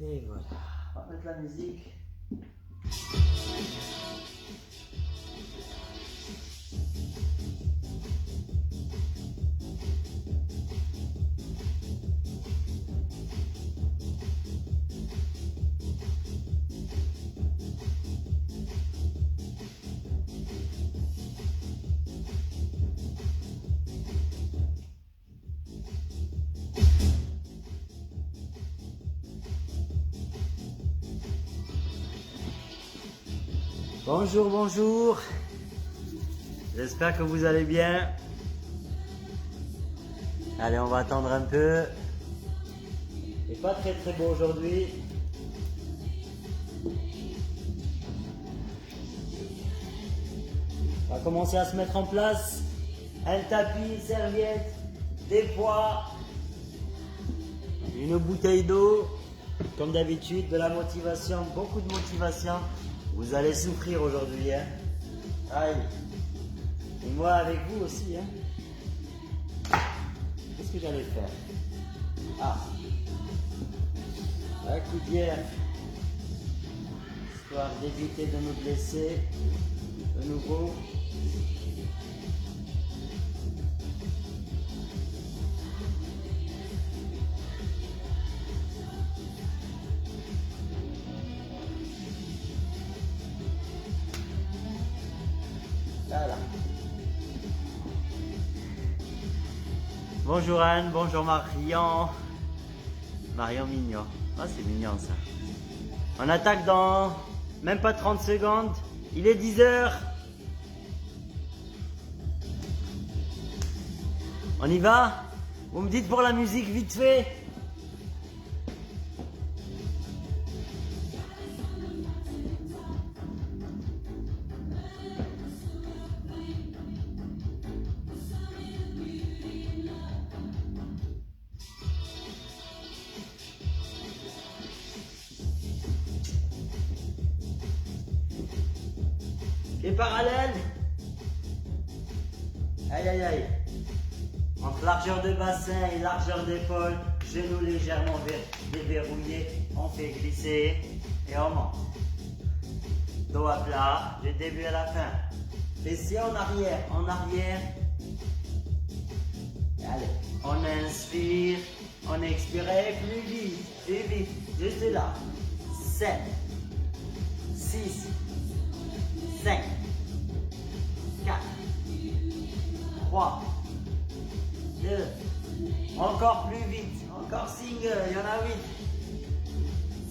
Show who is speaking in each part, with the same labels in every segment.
Speaker 1: Et voilà. On va mettre la musique. Bonjour, bonjour. J'espère que vous allez bien. Allez, on va attendre un peu. Il n'est pas très beau aujourd'hui. On va commencer à se mettre en place. Un tapis, serviette, des poids, une bouteille d'eau. Comme d'habitude, de la motivation, beaucoup de motivation. Vous allez souffrir aujourd'hui, hein. Aïe. Et moi avec vous aussi, hein. Qu'est-ce que j'allais faire? Ah. Un coup d'hier. Histoire d'éviter de me blesser de nouveau. Voilà. Bonjour Anne, bonjour Marion. Marion mignon. Ah, c'est mignon ça. On attaque dans même pas 30 secondes. Il est 10 h. On y va? Vous me dites pour la musique vite fait? Et parallèle. Aïe aïe aïe. Entre largeur de bassin et largeur d'épaule, genoux légèrement déverrouillés, on fait glisser et on monte. Dos à plat, du début à la fin. Fessiers en arrière, en arrière. Allez, on inspire, on expire, et plus vite, juste là. 7, 6, 5, 4, 3, 2, encore plus vite, encore single, il y en a 8,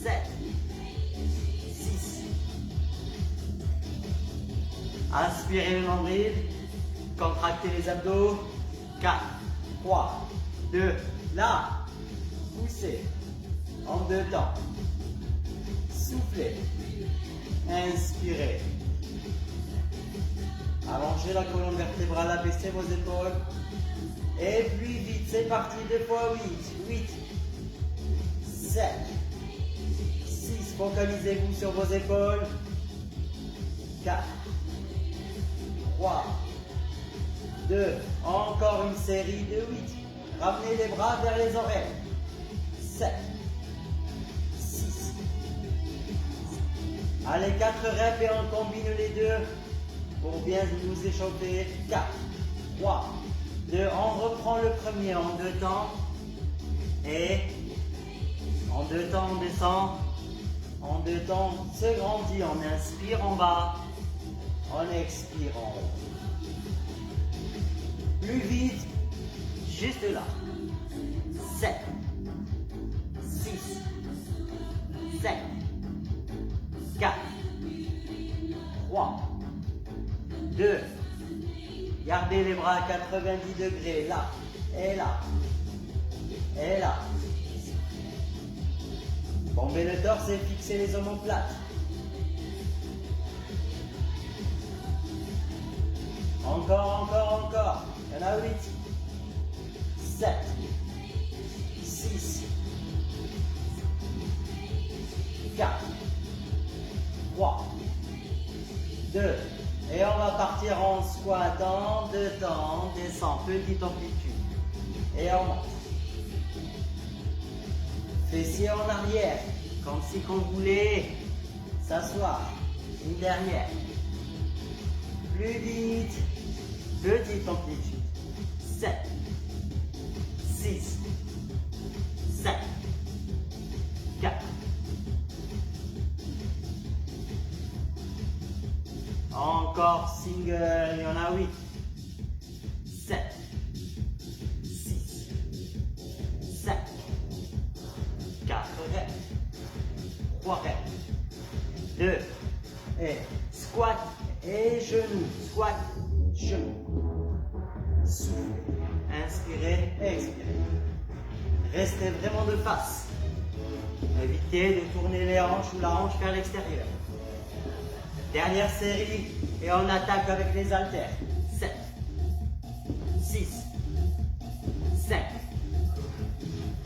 Speaker 1: 7, 6, inspirez le nombril, contractez les abdos, 4, 3, 2, là, poussez, en deux temps, soufflez, inspirez. Allongez la colonne vertébrale, abaissez vos épaules. Et puis vite, c'est parti, 2 fois 8. 8, 7, 6, focalisez-vous sur vos épaules. 4, 3, 2, encore une série de 8. Ramenez les bras vers les oreilles. 7, 6. Allez, 4 reps et on combine les deux. Pour bien nous échauffer. 4, 3, 2, on reprend le premier en deux temps. Et en deux temps, on descend. En deux temps, on se grandit. On inspire en bas. On expire en haut. Plus vite, juste là. 7, 6, 5, 4, 3, 2, gardez les bras à 90 degrés, là, et là, et là. Bombez le torse et fixez les omoplates. Encore. Il y en a 8, 7, 6, 4, 3, 2, et on va partir en squat en deux temps, on descend, petite amplitude, et on monte. Fessiers en arrière, Comme si on voulait s'asseoir. Une dernière. Plus vite. Petite amplitude. 7, 6, 5, 4. Encore single, il y en a 8. 7, 6, 5, 4 reps. 3 reps. 2. Et squat et genoux. Squat, genoux. Soufflez. Inspirez, expirez. Restez vraiment de face. Évitez de tourner les hanches ou la hanche vers l'extérieur. Dernière série et on attaque avec les haltères. 7, 6, 5,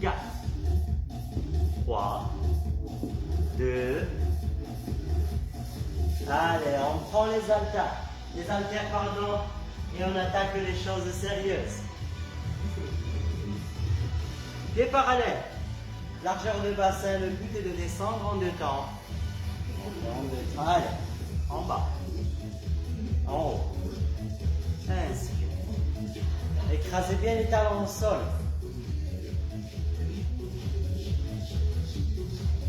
Speaker 1: 4, 3, 2. Allez, on prend les haltères, pardon, et on attaque les choses sérieuses. Pieds parallèles. Largeur de bassin, le but est de descendre en 2 temps. Allez, en bas, en haut. Inspire. Écrasez bien les talons au sol.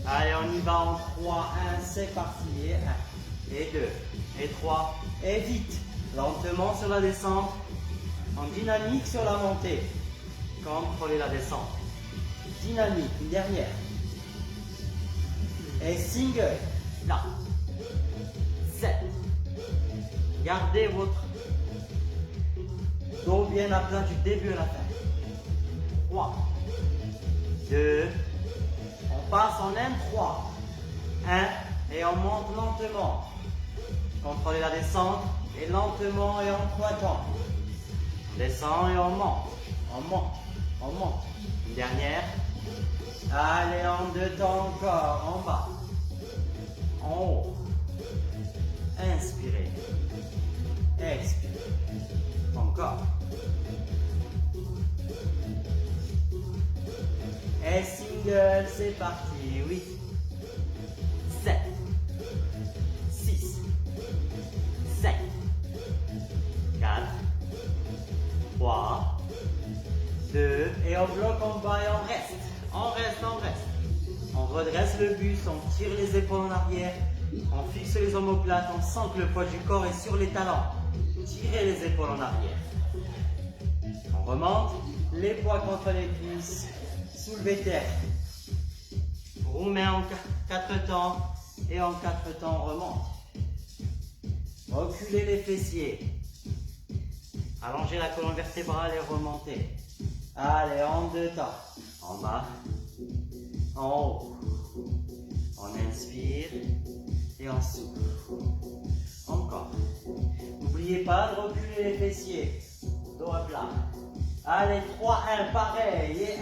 Speaker 1: Allez, on y va en 3, 1, c'est parti. Et 1, et 2, et 3, et vite. Lentement sur la descente, en dynamique sur la montée. Contrôlez la descente. Dynamique, une dernière. Et single, là. 7. Gardez votre dos bien à plat du début à la fin. 3, 2, on passe en 1-3. 1, et on monte lentement. Contrôlez la descente, et lentement et en 3 temps. On descend et on monte. On monte, on monte. Une dernière. Allez, en 2 temps encore, en bas, en haut. Inspirez, expirez, encore. Et single, c'est parti, 8, 7, 6, 5, 4, 3, 2, et on bloque en bas et on reste. On reste, on reste. On redresse le buste, on tire les épaules en arrière, on fixe les omoplates, on sent que le poids du corps est sur les talons. Tirez les épaules en arrière. On remonte, les poids contre les cuisses, soulevez terre. Roumez en 4 temps et en 4 temps on remonte. Reculez les fessiers. Allongez la colonne vertébrale et remontez. Allez, en 2 temps. En bas, en haut. On inspire et on souffle. Encore. N'oubliez pas de reculer les fessiers. Dos à plat. Allez, 3, 1, pareil. Et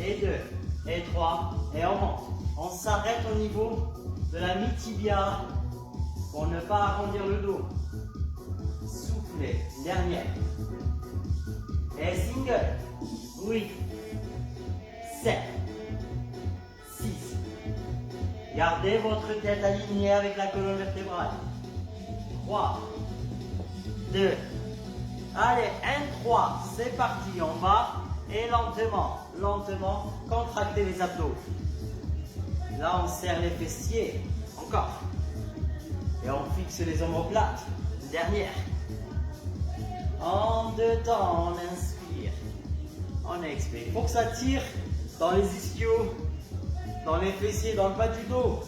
Speaker 1: 1, et 2, et 3, et on monte. On s'arrête au niveau de la mi-tibia pour ne pas arrondir le dos. Soufflez. Dernière. Et single. 8, 7, 6. Gardez votre tête alignée avec la colonne vertébrale. 3, 2. Allez, 1, 3. C'est parti. En bas. Et lentement, lentement, contractez les abdos. Là, on serre les fessiers. Encore. Et on fixe les omoplates. Dernière. En 2 temps, on inspire. On expire. Il faut que ça tire dans les ischios, dans les fessiers, dans le bas du dos.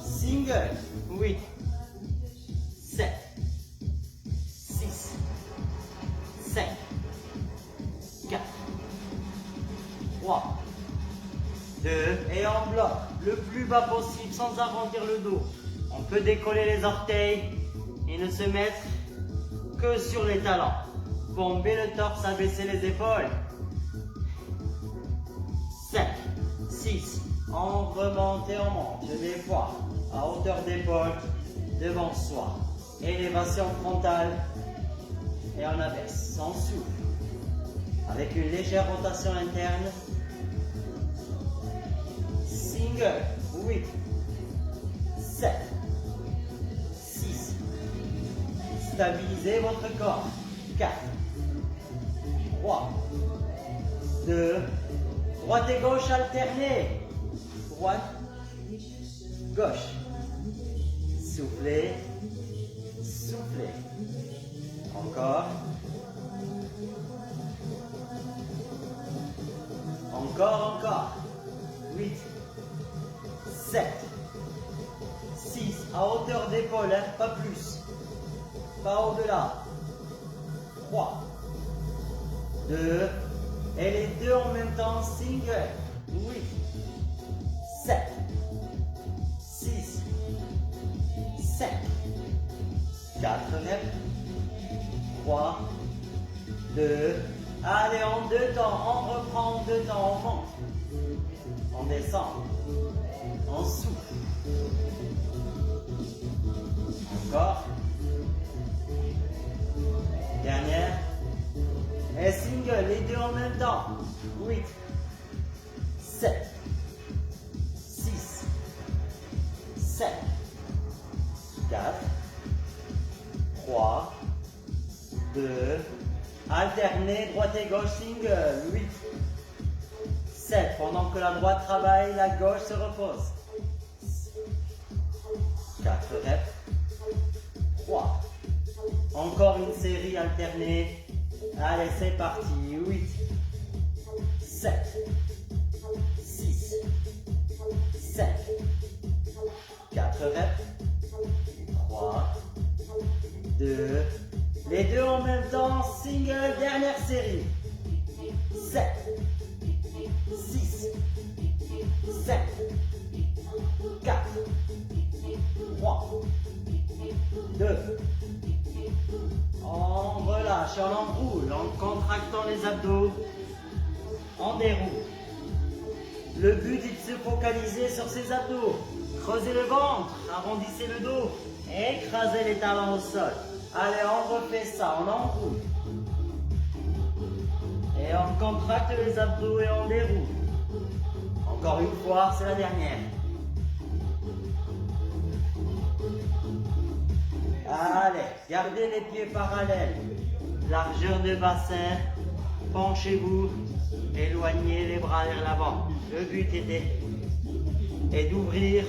Speaker 1: Single. 8, 7, 6, 5, 4, 3, 2, et on bloque le plus bas possible sans arrondir le dos. On peut décoller les orteils et ne se mettre que sur les talons. Bomber le torse, abaisser les épaules. 5, 6, on remonte et on monte. Des fois, à hauteur d'épaule, devant soi. Élévation frontale. Et on abaisse, on souffle. avec une légère rotation interne. Single, 8, 7, 6. Stabilisez votre corps. 4, 3, 2, droite et gauche alternée. Droite, gauche. Soufflez, soufflez. Encore. Encore. 8, 7, 6, à hauteur d'épaule, hein, pas plus. Pas au-delà. 3, 2, et les deux en même temps, single. 8, 7, 6, 5, 4 reps. 3, 2, allez, en 2 temps, on reprend en 2 temps, on monte. On descend. On souffle. Encore. Dernière. Et single, les deux en même temps. 8, 7, 6, 7, 4, 3, 2, alternez, droite et gauche, single. 8, 7, pendant que la droite travaille, la gauche se repose. 4 reps. 3. Encore une série alternée. Allez, c'est parti. 8, 7, 6, 7, 4 reps. 3, 2, les deux en même temps, single, dernière série. 7, 6, 7, 4, 3, 2, on relâche, on enroule, en contractant les abdos, on déroule. Le but est de se focaliser sur ses abdos. Creusez le ventre, arrondissez le dos, écrasez les talons au sol. Allez, on refait ça, on enroule. Et on contracte les abdos et on déroule. Encore une fois, c'est la dernière. Allez, gardez les pieds parallèles. Largeur de bassin. Penchez-vous. Éloignez les bras vers l'avant. Le but est d'ouvrir,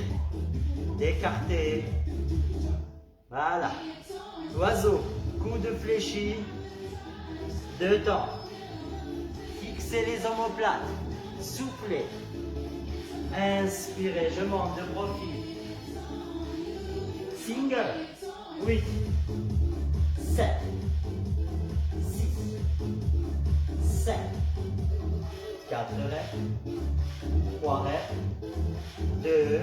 Speaker 1: d'écarter. Voilà. Oiseau. Coude fléchi. 2 temps. Fixez les omoplates. Soufflez. Inspirez. Je monte de profil. Single. 8, 7, 6, 5, 4 reps, 3 reps, 2,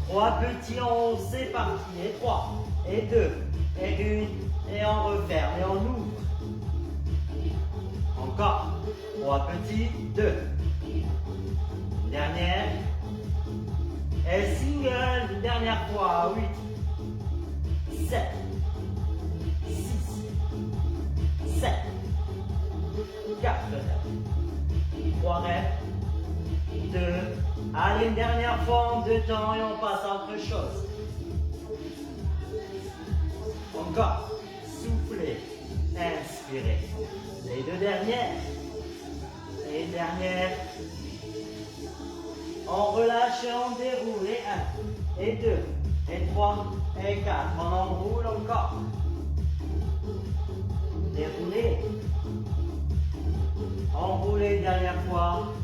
Speaker 1: 3 petits en haut, c'est parti, et 3, et 2, et 1, et on referme, et on ouvre. Encore, 3 petits, 2. Dernière, et single, dernière fois, 8. 7, 6, 7, 4 reps, 3 reps, 2, allez, une dernière fois en 2 temps et on passe à autre chose. Encore, soufflez, inspirez. Les 2 dernières, et dernière, on relâche et on déroule, et 1, et 2, et 3, et 4, on enroule encore. Déroulez. Enroulez dernière fois.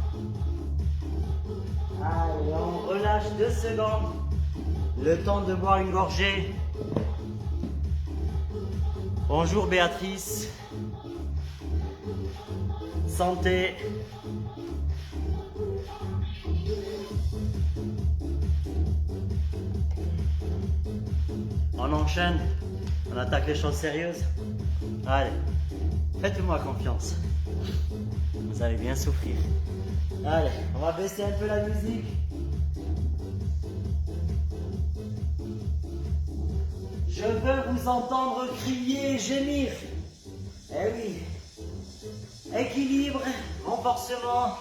Speaker 1: Allez, on relâche 2 secondes. Le temps de boire une gorgée. Bonjour Béatrice. Santé. On enchaîne, on attaque les choses sérieuses. Allez, faites-moi confiance. Vous allez bien souffrir. Allez, on va baisser un peu la musique. Je veux vous entendre crier et gémir. Eh oui. Équilibre, renforcement.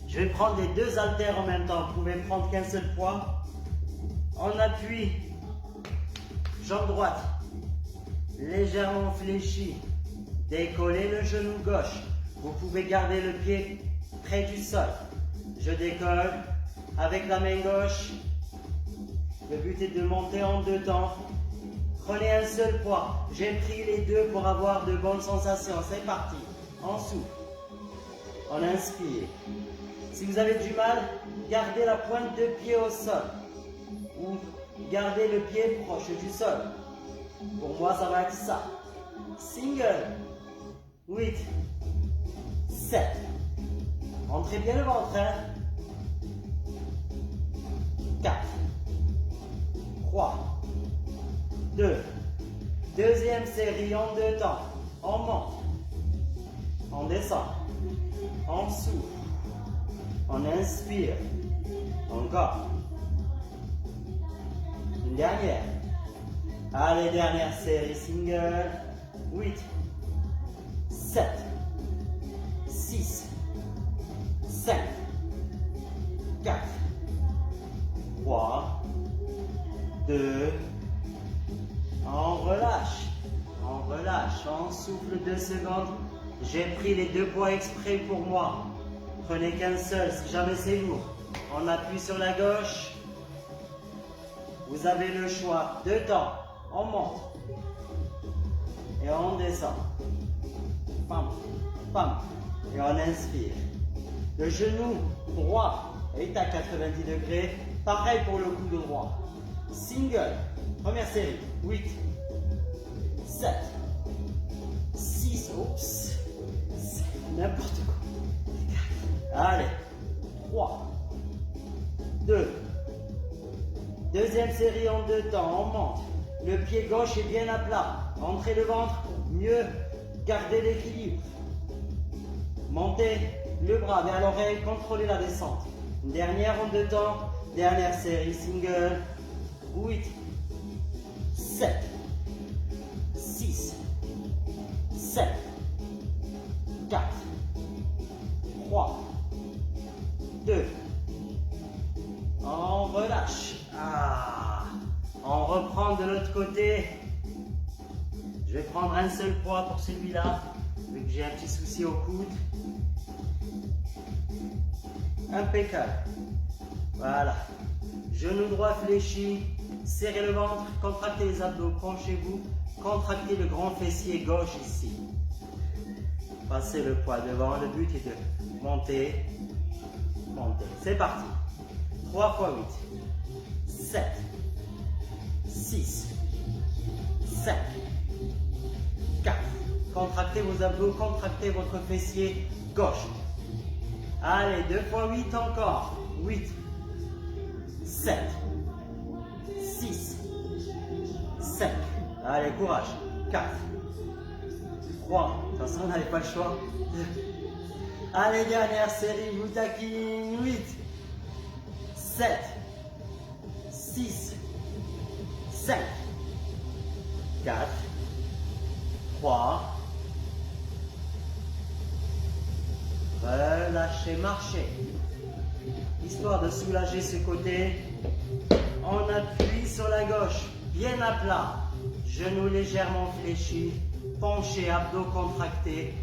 Speaker 1: Je vais prendre les deux haltères en même temps. Vous pouvez prendre qu'un seul poids. En appui, jambe droite, légèrement fléchie. Décollez le genou gauche. Vous pouvez garder le pied près du sol. Je décolle avec la main gauche. Le but est de monter en deux temps. Prenez un seul poids. J'ai pris les deux pour avoir de bonnes sensations. C'est parti. On souffle. On inspire. Si vous avez du mal, gardez la pointe de pied au sol. Ou gardez le pied proche du sol. Pour moi, ça va être ça. Single. 8. 7. Rentrez bien le ventre. 4. 3. 2. Deuxième série en deux temps. On monte. On descend. On souffle. On inspire. Encore. Une dernière. Allez, dernière série single. 8. 7. 6. 5. 4. 3. 2. On relâche, on souffle 2 secondes. J'ai pris les deux poids exprès pour moi. Prenez qu'un seul si jamais c'est lourd. On appuie sur la gauche. Vous avez le choix. Deux temps. On monte. Et on descend. Pam, pam. Et on inspire. Le genou droit est à 90 degrés. Pareil pour le coude droit. Single. Première série. 8, 7, 6, oups, n'importe quoi. Allez, 3, 2, deuxième série en deux temps, on monte. Le pied gauche est bien à plat. Entrez le ventre pour mieux garder l'équilibre. Montez le bras vers l'oreille, contrôlez la descente. Une dernière en deux temps, dernière série single. 8, 7, 6, 7, 4, 3, 2, on relâche. On reprend de l'autre côté. Je vais prendre un seul poids pour celui-là, vu que j'ai un petit souci au coude. Impeccable. Voilà. Genou droit fléchi. Serrez le ventre, contractez les abdos, penchez-vous, contractez le grand fessier gauche ici. Passez le poids devant, le but est de monter, monter. C'est parti. 3 fois 8, 7, 6, 5, 4. Contractez vos abdos, contractez votre fessier gauche. Allez, 2 fois 8 encore. 8, 7, 6, 5, allez, courage, 4, 3, de toute façon, on n'avait pas le choix, 2, allez, dernière série, vous taquine, 8, 7, 6, 5, 4, 3, relâchez, marchez, histoire de soulager ce côté. On appuie sur la gauche, bien à plat, genoux légèrement fléchis, penchez, abdos contractés,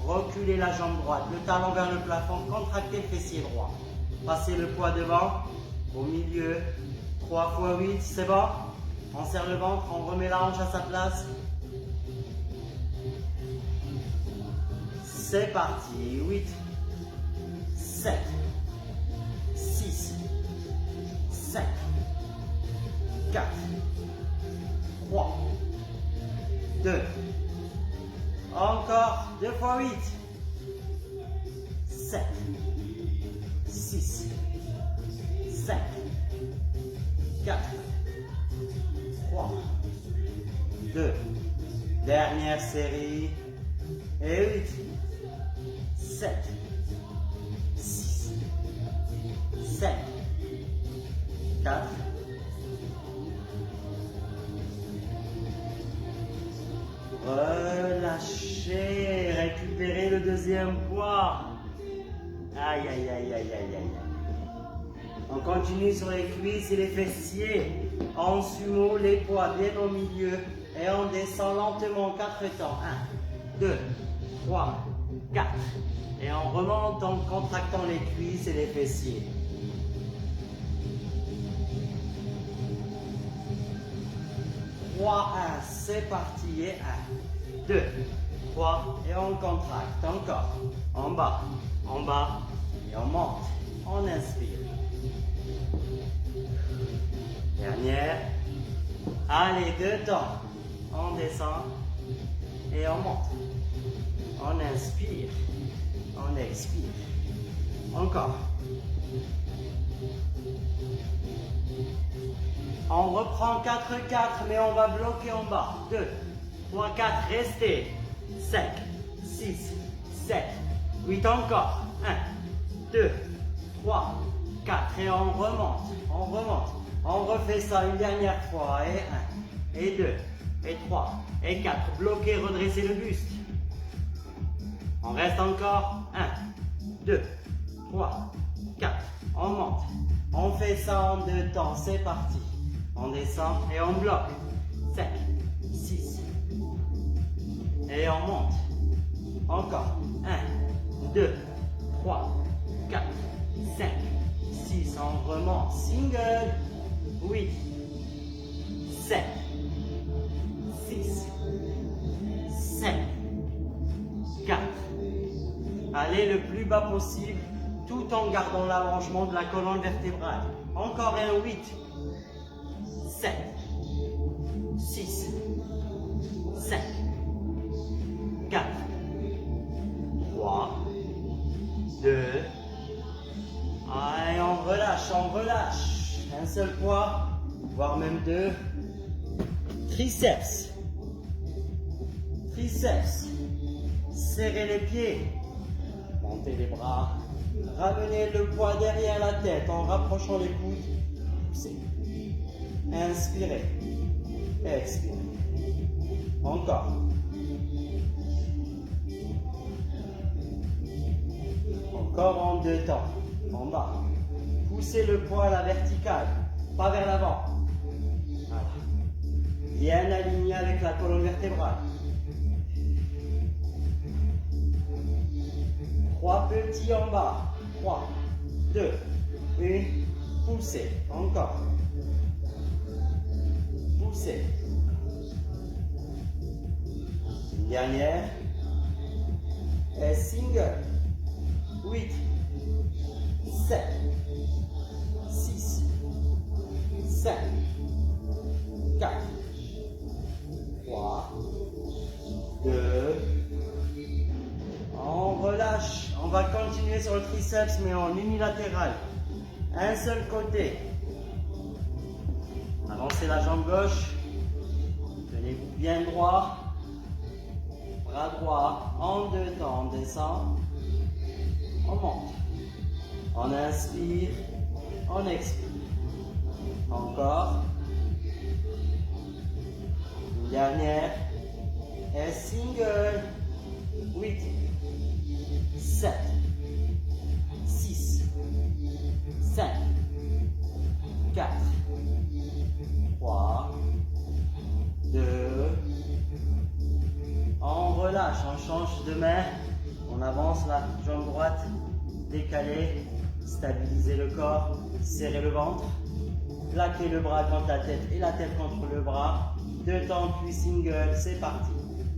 Speaker 1: reculez la jambe droite, le talon vers le plafond, contractez le fessier droit. Passez le poids devant, au milieu, 3 fois 8, c'est bon. On serre le ventre, on remet la hanche à sa place. C'est parti, 8, 7, 6, 5, 4, 3, 2, encore 2 fois 8, 7, 6, 5, 4, 3, 2, dernière série, et 8, 7, 6, 5, 4, relâchez, deuxième poids. Aïe, aïe, aïe, aïe, aïe, aïe. On continue sur les cuisses et les fessiers. En sumo, les poids bien au milieu. Et on descend lentement 4 temps. 1, 2, 3, 4. Et on remonte en contractant les cuisses et les fessiers. 3, 1, c'est parti. Et 1, 2, 3. Et on contracte encore. En bas, et on monte. On inspire. Dernière. Allez, 2 temps. On descend et on monte. On inspire. On expire. Encore. On reprend 4-4, mais on va bloquer en bas. 2, 3, 4, restez. 5, 6, 7, 8 encore. 1, 2, 3, 4. Et on remonte. On remonte. On refait ça une dernière fois. Et 1, et 2, et 3, et 4. Bloquez, redressez le buste. On reste encore. 1, 2, 3, 4. On monte. On fait ça en 2 temps. C'est parti. On descend et on bloque. 5, 6. Et on monte. Encore. 1, 2, 3, 4, 5, 6. On remonte. Single. 8, 7, 6, 5, 4. Allez le plus bas possible tout en gardant l'allongement de la colonne vertébrale. Encore un 8, 7, 6, 5, 4, 3, 2, et on relâche, on relâche. Un seul poids, voire même 2. Triceps. Triceps. Serrez les pieds. Montez les bras. Ramenez le poids derrière la tête en rapprochant les coudes. Poussez. Inspirez. Expirez. Encore. Encore en 2 temps. En bas. Poussez le poids à la verticale, pas vers l'avant. Voilà. Bien aligné avec la colonne vertébrale. 3 petits en bas. 3, 2, 1. Poussez. Encore. Poussez. Une dernière. Et single. 8, 7, 6, 5, 4, 3, 2, on relâche. On va continuer sur le triceps, mais en unilatéral. Un seul côté. Avancez la jambe gauche. Tenez-vous bien droit. Bras droit en 2 temps. On descend. On monte. On inspire. On expire. Encore. Une dernière. Et single. 8, 7, 6, 5, 4, 3, 2. On relâche, on change de main. On avance la jambe droite, décalée, stabilisez le corps, serrez le ventre, plaquez le bras contre la tête et la tête contre le bras. 2 temps, puis single, c'est parti.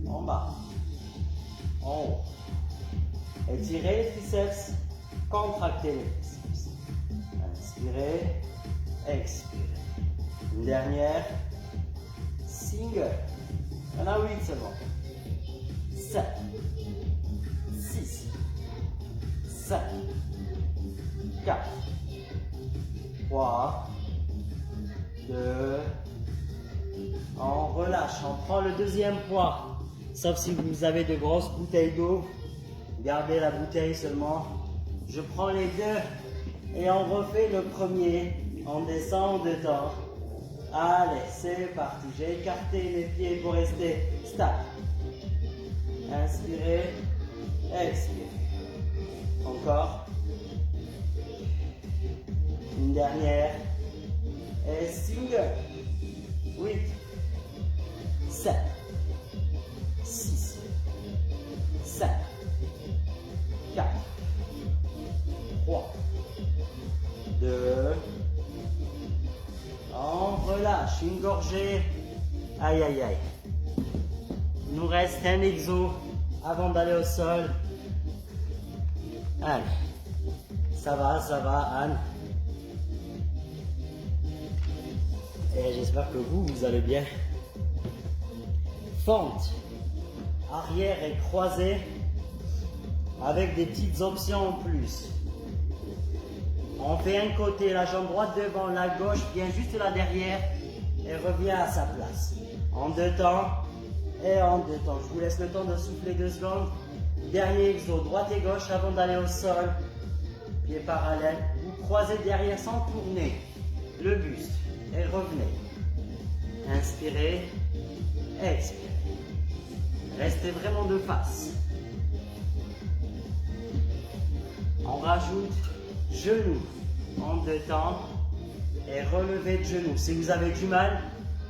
Speaker 1: En bas, en haut. Étirez les triceps, contractez les triceps. Inspirez, expirez. Une dernière, single. Il y en a 8 seulement. 7, 6, 5, 4, 3, 2, on relâche, on prend le deuxième poids, sauf si vous avez de grosses bouteilles d'eau, gardez la bouteille seulement. Je prends les deux et on refait le premier, on descend de temps. Allez, c'est parti, j'ai écarté les pieds pour rester stable. Inspirez, Expire. Encore. Une dernière. Et single. 8, 7, 6, 5, 4, 3, 2. On relâche une gorgée. Aïe, aïe, aïe. Il nous reste un exo avant d'aller au sol. Allez. Ça va, Anne. Et j'espère que vous allez bien. Fente arrière et croisée avec des petites options en plus. On fait un côté, la jambe droite devant, la gauche vient juste là derrière et revient à sa place. En 2 temps et en 2 temps. Je vous laisse le temps de souffler 2 secondes. Dernier exo, droite et gauche avant d'aller au sol. Pieds parallèles. Vous croisez derrière sans tourner le buste et revenez. Inspirez, expirez. Restez vraiment de face. On rajoute genoux en 2 temps et relevez de genoux. Si vous avez du mal,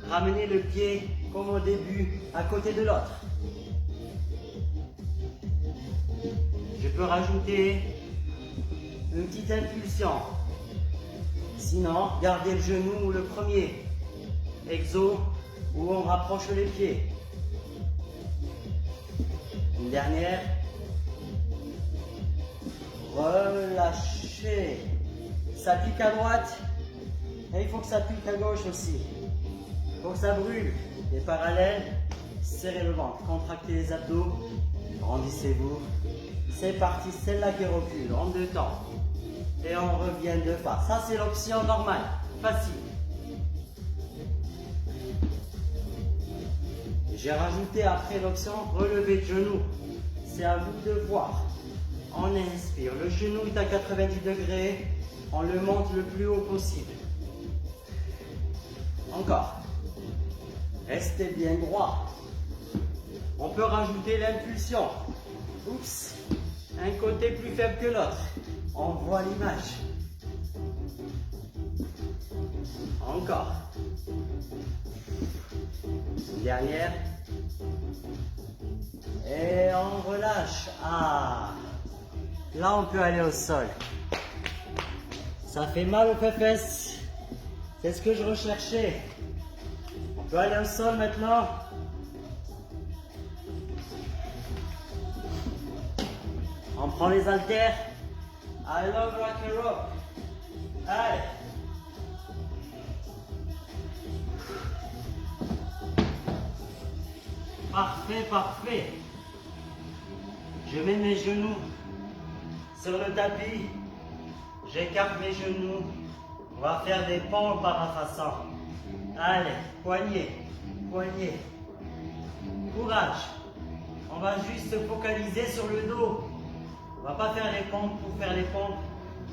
Speaker 1: ramenez le pied comme au début à côté de l'autre. Je peux rajouter une petite impulsion. Sinon, gardez le genou ou le premier exo où on rapproche les pieds. Une dernière. Relâchez. Ça pique à droite et il faut que ça pique à gauche aussi. Il faut que ça brûle. Les parallèles, serrez le ventre, contractez les abdos, grandissez-vous. C'est parti, celle-là qui recule en 2 temps. Et on revient de face. Ça, c'est l'option normale, facile. J'ai rajouté après l'option relevé de genou. C'est à vous de voir. On inspire. Le genou est à 90 degrés. On le monte le plus haut possible. Encore. Restez bien droit. On peut rajouter l'impulsion. Oups. Un côté plus faible que l'autre. On voit l'image. Encore. Une dernière. Et on relâche. Ah. Là, on peut aller au sol. Ça fait mal aux fesses. C'est ce que je recherchais. On peut aller au sol maintenant. On prend les haltères. I love rock and roll. Allez. Parfait, parfait. Je mets mes genoux sur le tapis. J'écarte mes genoux. On va faire des pompes parafaçants. Allez, poignet, poignet. Courage. On va juste se focaliser sur le dos. On ne va pas faire les pompes pour faire les pompes,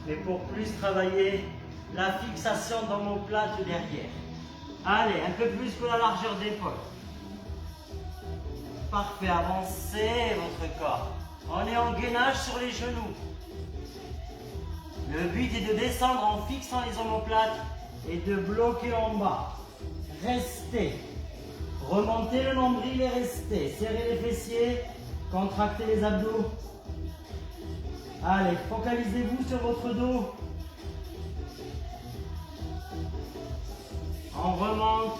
Speaker 1: mais pour plus travailler la fixation d'omoplate derrière. Allez, un peu plus que la largeur d'épaule. Parfait, avancez votre corps. On est en gainage sur les genoux. Le but est de descendre en fixant les omoplates et de bloquer en bas. Restez. Remontez le nombril et restez. Serrez les fessiers, contractez les abdos. Allez, focalisez-vous sur votre dos. On remonte,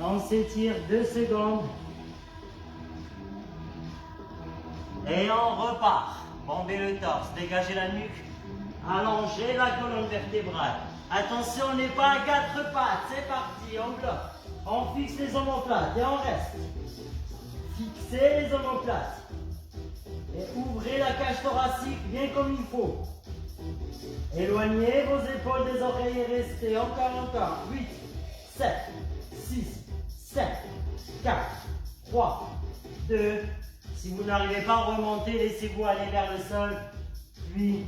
Speaker 1: on s'étire 2 secondes. Et on repart. Bombez le torse, dégagez la nuque, allongez la colonne vertébrale. Attention, on n'est pas à 4 pattes, c'est parti, on bloque. On fixe les omoplates et on reste. Fixez les omoplates. Et ouvrez la cage thoracique bien comme il faut. Éloignez vos épaules des oreilles et restez. Encore. 8, 7, 6, 5, 4, 3, 2. Si vous n'arrivez pas à remonter, laissez-vous aller vers le sol. Puis,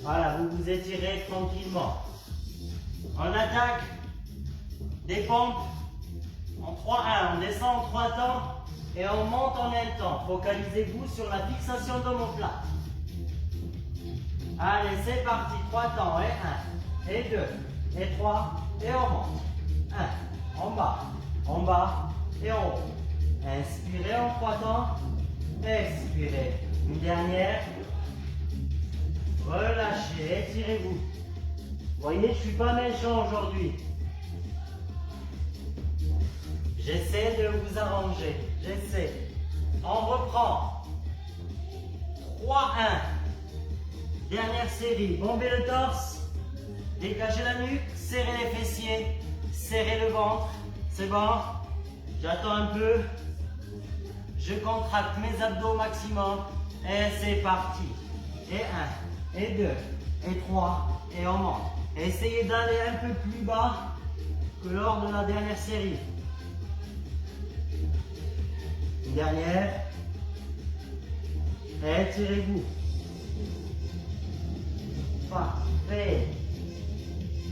Speaker 1: voilà, vous vous étirez tranquillement. On attaque des pompes En 3-1, on descend en 3 temps et on monte en un temps. Focalisez-vous sur la fixation d'omoplate. Allez, c'est parti. 3 temps. Et 1, et 2, et 3, et on monte. 1, en bas, et en haut. Inspirez en 3 temps. Expirez. Une dernière. Relâchez, étirez-vous. Vous voyez, je ne suis pas méchant aujourd'hui. J'essaie de vous arranger. J'essaie. On reprend. 3-1. Dernière série. Bombez le torse. Dégagez la nuque. Serrez les fessiers. Serrez le ventre. C'est bon. J'attends un peu. Je contracte mes abdos au maximum. Et c'est parti. Et 1, et 2, et 3, et on monte. Essayez d'aller un peu plus bas que lors de la dernière série. Une dernière. Étirez-vous. Parfait.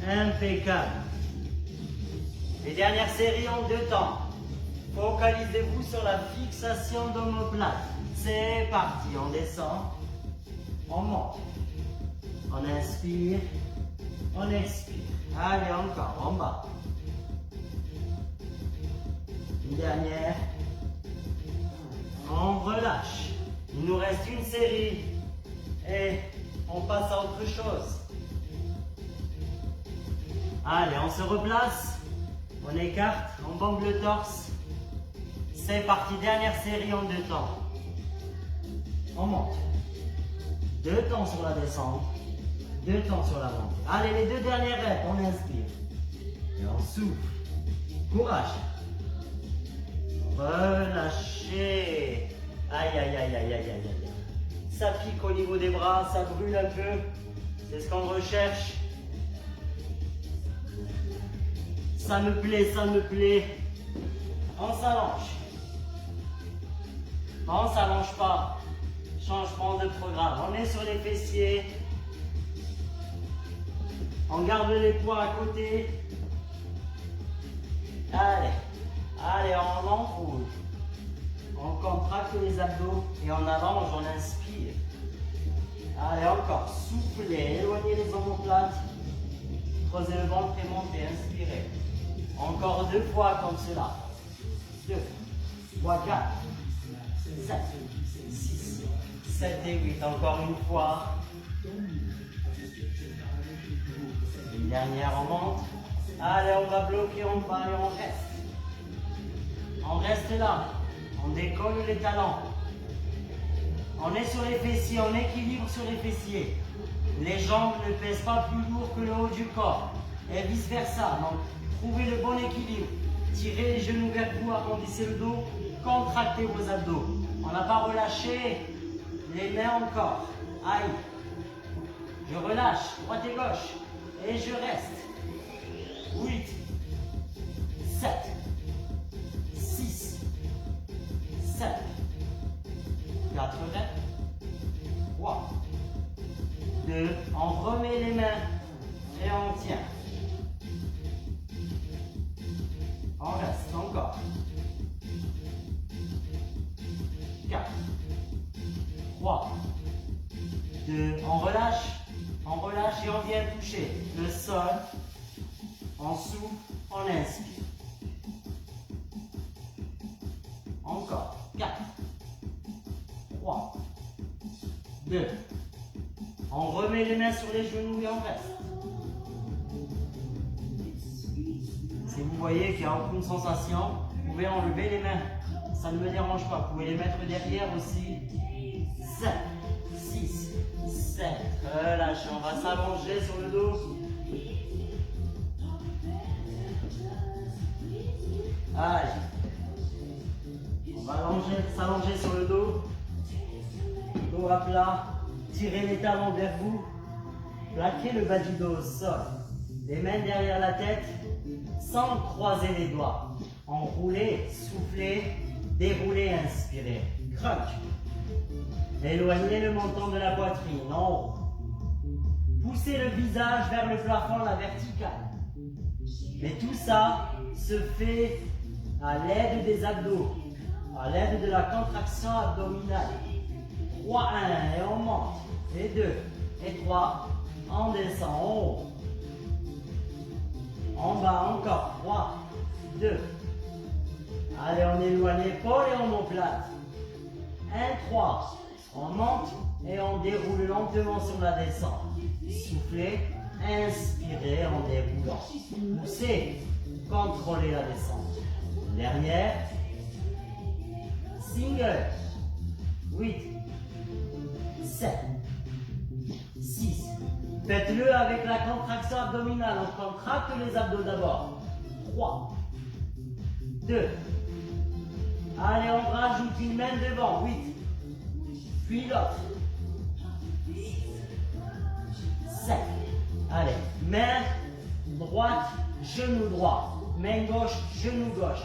Speaker 1: Impeccable. Les dernières séries en 2 temps. Focalisez-vous sur la fixation d'omoplate. C'est parti. On descend. On monte. On inspire. On expire. Allez, encore. En bas. Une dernière. On relâche. Il nous reste une série. Et on passe à autre chose. Allez, on se replace. On écarte. On bombe le torse. C'est parti. Dernière série en 2 temps. On monte. 2 temps sur la descente. 2 temps sur la montée. Allez, les 2 dernières reps. On inspire. Et on souffle. Courage. Relâchez. Aïe, aïe, aïe, aïe, aïe, aïe, aïe. Ça pique au niveau des bras, ça brûle un peu. C'est ce qu'on recherche. Ça me plaît, ça me plaît. On s'allonge. On ne s'allonge pas. Changement de programme. On est sur les fessiers. On garde les poids à côté. Allez. Allez, on enroule. On contracte les abdos et on allonge, on inspire. Allez, encore. Soufflez, éloignez les omoplates. Creusez le ventre et montez, inspirez. Encore 2 fois comme cela. 2, 3, 4, 7, 6, 7 et 8. Encore une fois. Une dernière, on monte. Allez, on va bloquer en bas et on reste. On reste là. On décolle les talons. On est sur les fessiers, on équilibre sur les fessiers. Les jambes ne pèsent pas plus lourd que le haut du corps. Et vice versa. Donc, trouvez le bon équilibre. Tirez les genoux vers vous, arrondissez le dos. Contractez vos abdos. On n'a pas relâché. Les mains encore. Aïe. Je relâche. Droite et gauche. Et je reste. 8, 7, 6, 7, 4 reps, 3, 2, on remet les mains et on tient. On reste encore. 4, 3, 2, on relâche et on vient toucher le sol. On souffle, on inspire. Encore. 4, 3, 2. On remet les mains sur les genoux et on reste. Si vous voyez qu'il y a aucune sensation, vous pouvez enlever les mains. Ça ne me dérange pas. Vous pouvez les mettre derrière aussi. 7, 6, 7. Relâchez. On va s'allonger sur le dos. Allez. On va s'allonger sur le dos. Dos à plat. Tirez les talons vers vous. Plaquez le bas du dos au sol. Les mains derrière la tête sans croiser les doigts. Enroulez, soufflez, déroulez, inspirez. Crunch. Éloignez le menton de la poitrine en haut. Poussez le visage vers le plafond, la verticale. Mais tout ça se fait à l'aide des abdos, à l'aide de la contraction abdominale. 3, 1, et on monte. Et 2, et 3, on descend en haut. En bas encore. 3, 2. Allez, on éloigne l'épaule et on omoplate. 1, 3. On monte et on déroule lentement sur la descente. Soufflez, inspirez en déroulant. Poussez, contrôlez la descente. Dernière. Single. 8, 7, 6. Faites-le avec la contraction abdominale. On contracte les abdos d'abord. 3, 2. Allez, on rajoute une main devant. 8. Puis l'autre. 7. Allez, main droite, genou droit. Main gauche, genou gauche.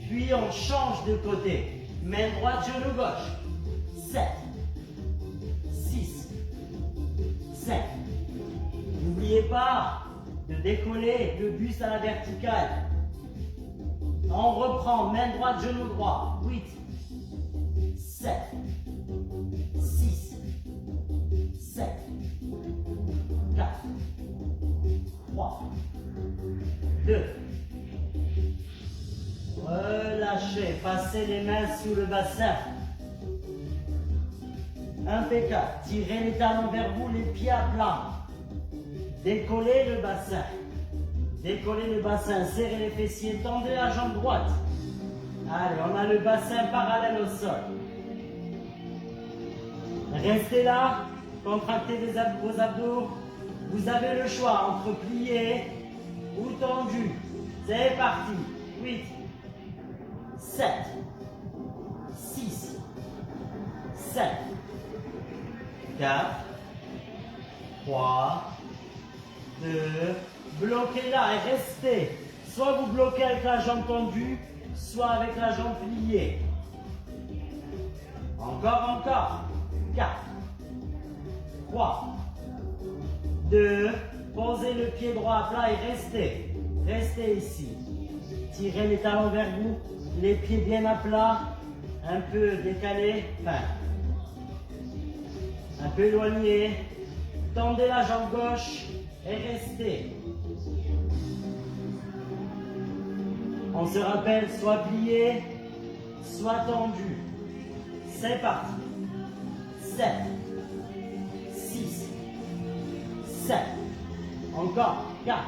Speaker 1: Puis on change de côté. Main droite, genou gauche. 7. 6. 5. N'oubliez pas de décoller le buste à la verticale. On reprend, main droite, genou droit. 8, 7, 6, 7, 4, 3, 2. Relâchez, passez les mains sous le bassin. Impeccable. Tirez les talons vers vous, les pieds à plat. Décollez le bassin. Décollez le bassin, serrez les fessiers, tendez la jambe droite. Allez, on a le bassin parallèle au sol. Restez là, contractez vos abdos. Vous avez le choix entre plié ou tendu. C'est parti. 8, 7, 6, 7, 4, 3, 2, bloquez là et restez. Soit vous bloquez avec la jambe tendue, soit avec la jambe pliée. Encore. 4, 3, 2, posez le pied droit à plat et restez. Restez ici. Tirez les talons vers vous, les pieds bien à plat, un peu décalés, un peu éloignés. Tendez la jambe gauche et restez. On se rappelle, soit plié, soit tendu. C'est parti. 7, 6, 7. Encore. 4,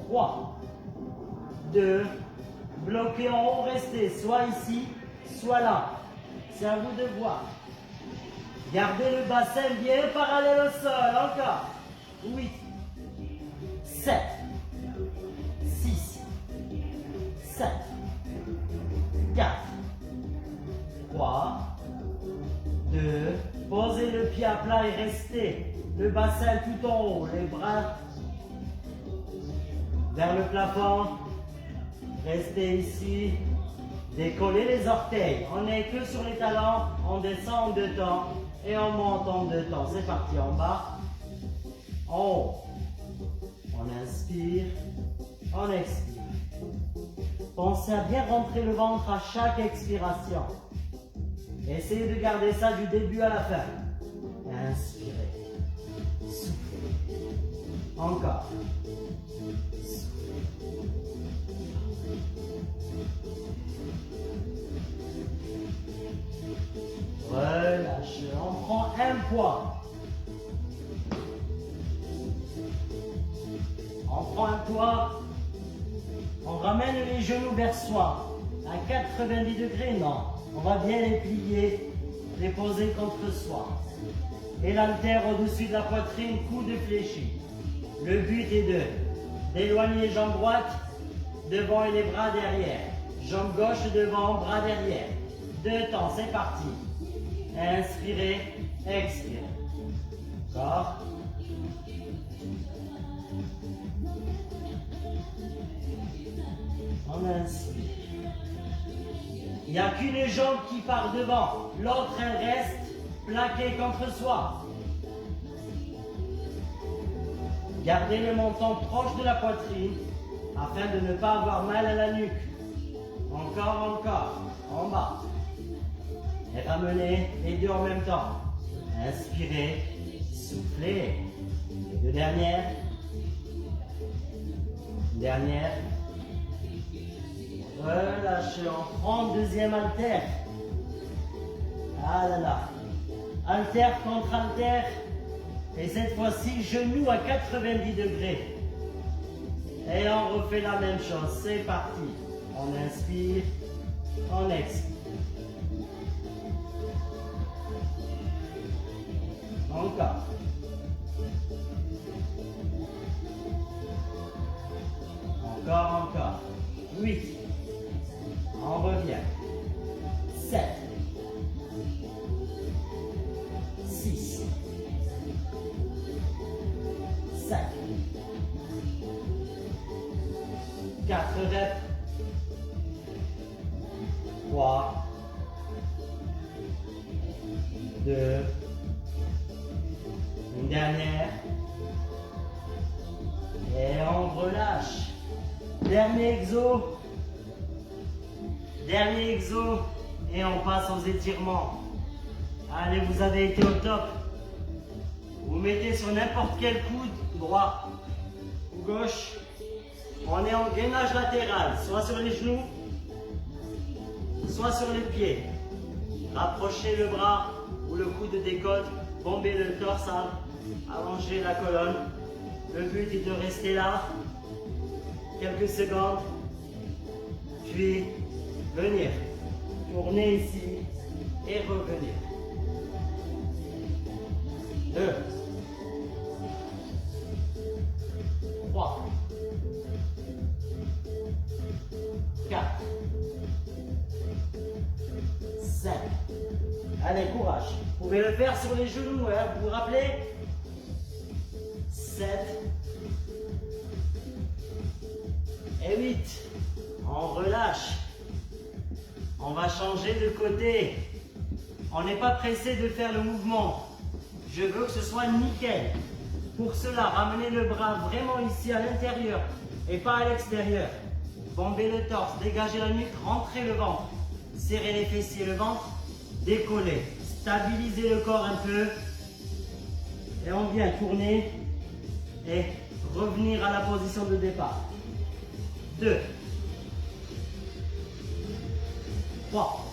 Speaker 1: 3, 2. Bloquez en haut, restez. Soit ici, soit là. C'est à vous de voir. Gardez le bassin bien parallèle au sol. Encore. 8, 7, 6, 7, 4, 3, 2, posez le pied à plat et restez. Le bassin tout en haut, les bras vers le plafond. Restez ici. Décollez les orteils. On n'est que sur les talons. On descend en 2 temps et on monte en 2 temps. C'est parti. En bas, en haut. On inspire, on expire. Pensez à bien rentrer le ventre à chaque expiration. Essayez de garder ça du début à la fin. Inspirez. Soufflez. Encore. Soufflez. Relâchez. On prend un poids. On prend un poids. On ramène les genoux vers soi. À 90 degrés, non. On va bien les plier, les poser contre soi. Et l'haltère au-dessus de la poitrine, coude fléchi. Le but est d'éloigner les jambes droites devant et les bras derrière. Jambe gauche devant, bras derrière. 2 temps, c'est parti. Inspirez, expirez. Encore. On inspire. Il n'y a qu'une jambe qui part devant. L'autre, elle reste plaquée contre soi. Gardez le menton proche de la poitrine afin de ne pas avoir mal à la nuque. Encore. En bas. Et ramenez les deux en même temps. Inspirez, soufflez. Les deux dernières. Dernière. Relâchez, on prend deuxième haltère. Ah là là. Haltère contre haltère. Et cette fois-ci, genou à 90 degrés. Et on refait la même chose. C'est parti. On inspire, on expire. Encore. Encore. 8. On revient. 7. 6. 5. 4 reps. 3. 2. Une dernière. Et on relâche. Dernier exo. Et on passe aux étirements. Allez, vous avez été au top. Vous mettez sur n'importe quel coude, droit ou gauche. On est en gainage latéral, soit sur les genoux, soit sur les pieds. Rapprochez le bras ou le coude des côtes, bombez le torse, allongez la colonne. Le but est de rester là quelques secondes, puis venir, tourner ici et revenir. 2, 3, 4, 5. Allez, courage. Vous pouvez le faire sur les genoux, hein, vous vous rappelez? 7 et 8. On relâche. On va changer de côté. On n'est pas pressé de faire le mouvement. Je veux que ce soit nickel. Pour cela, ramenez le bras vraiment ici à l'intérieur et pas à l'extérieur. Bombez le torse, dégagez la nuque, rentrez le ventre. Serrez les fessiers, le ventre, décollez. Stabilisez le corps un peu. Et on vient tourner et revenir à la position de départ. 2, 3,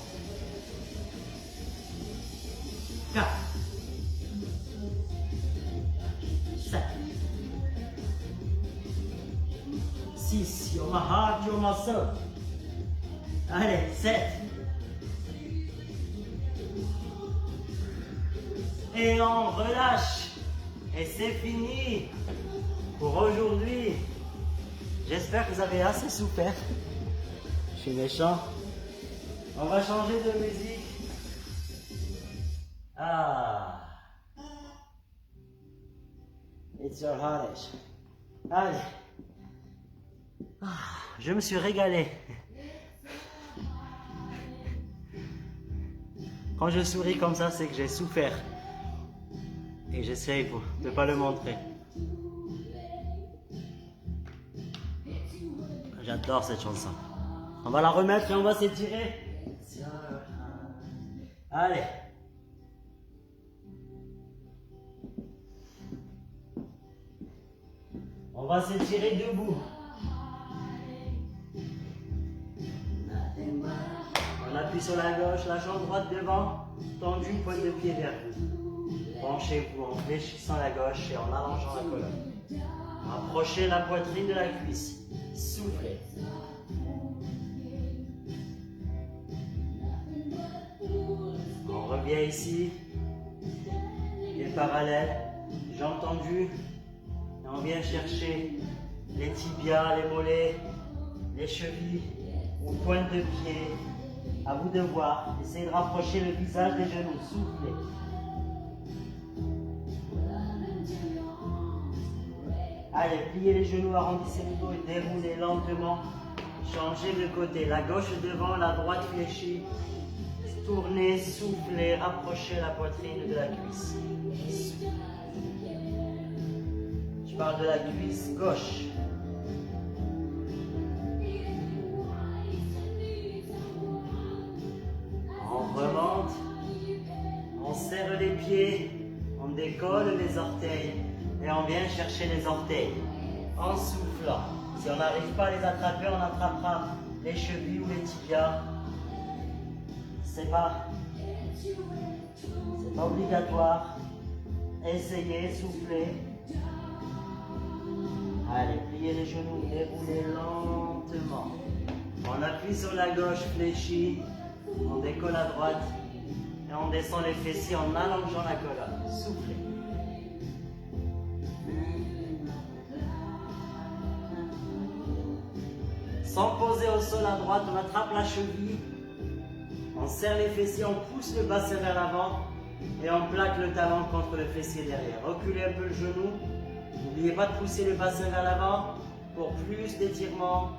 Speaker 1: 4, 5, 6, your heart, your muscle. Allez, 7. Et on relâche. Et c'est fini pour aujourd'hui. J'espère que vous avez assez souffert. Je suis méchant. On va changer de musique. Ah. It's your heartache. Allez. Ah, je me suis régalé. Quand je souris comme ça, c'est que j'ai souffert. Et j'essaye de ne pas le montrer. J'adore cette chanson. On va la remettre et on va s'étirer. Allez. On va s'étirer debout. On appuie sur la gauche, la jambe droite devant, tendue, pointe de pied vers vous. Penchez-vous en fléchissant la gauche et en allongeant la colonne. Approchez la poitrine de la cuisse. Soufflez. On revient ici. Pieds parallèles, jambes tendues. Et on vient chercher les tibias, les mollets, les chevilles, aux pointes de pied. À vous de voir. Essayez de rapprocher le visage des genoux. Soufflez. Allez, pliez les genoux, arrondissez le dos et déroulez lentement. Changez de côté. La gauche devant, la droite fléchie. Tournez, soufflez, rapprochez la poitrine de la cuisse. Je parle de la cuisse gauche. pied, on décolle les orteils et on vient chercher les orteils en soufflant. Si on n'arrive pas à les attraper, on attrapera les chevilles ou les tibias. C'est pas obligatoire. Essayez, soufflez. Allez, pliez les genoux, déroulez lentement. On appuie sur la gauche fléchie, on décolle à droite et on descend les fessiers en allongeant la colonne. Soufflez. Sans poser au sol à droite, on attrape la cheville, on serre les fessiers, on pousse le bassin vers l'avant et on plaque le talon contre le fessier derrière. Reculez un peu le genou. N'oubliez pas de pousser le bassin vers l'avant pour plus d'étirement.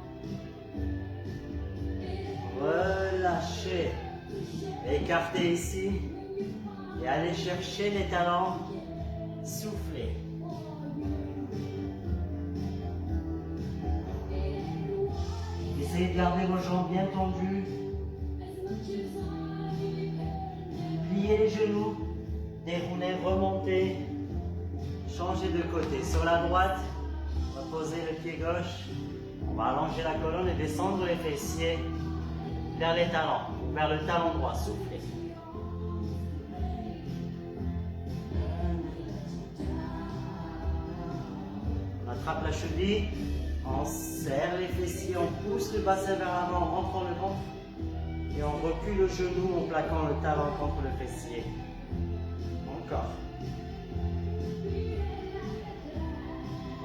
Speaker 1: Relâchez. Écartez ici. Et allez chercher les talons. Soufflez. Essayez de garder vos jambes bien tendues. Pliez les genoux. Déroulez, remontez. Changez de côté. Sur la droite, on va poser le pied gauche. On va allonger la colonne et descendre les fessiers vers les talons, vers le talon droit. Soufflez. On attrape la cheville, on serre les fessiers, on pousse le bassin vers l'avant en rentrant le ventre et on recule le genou en plaquant le talon contre le fessier. Encore.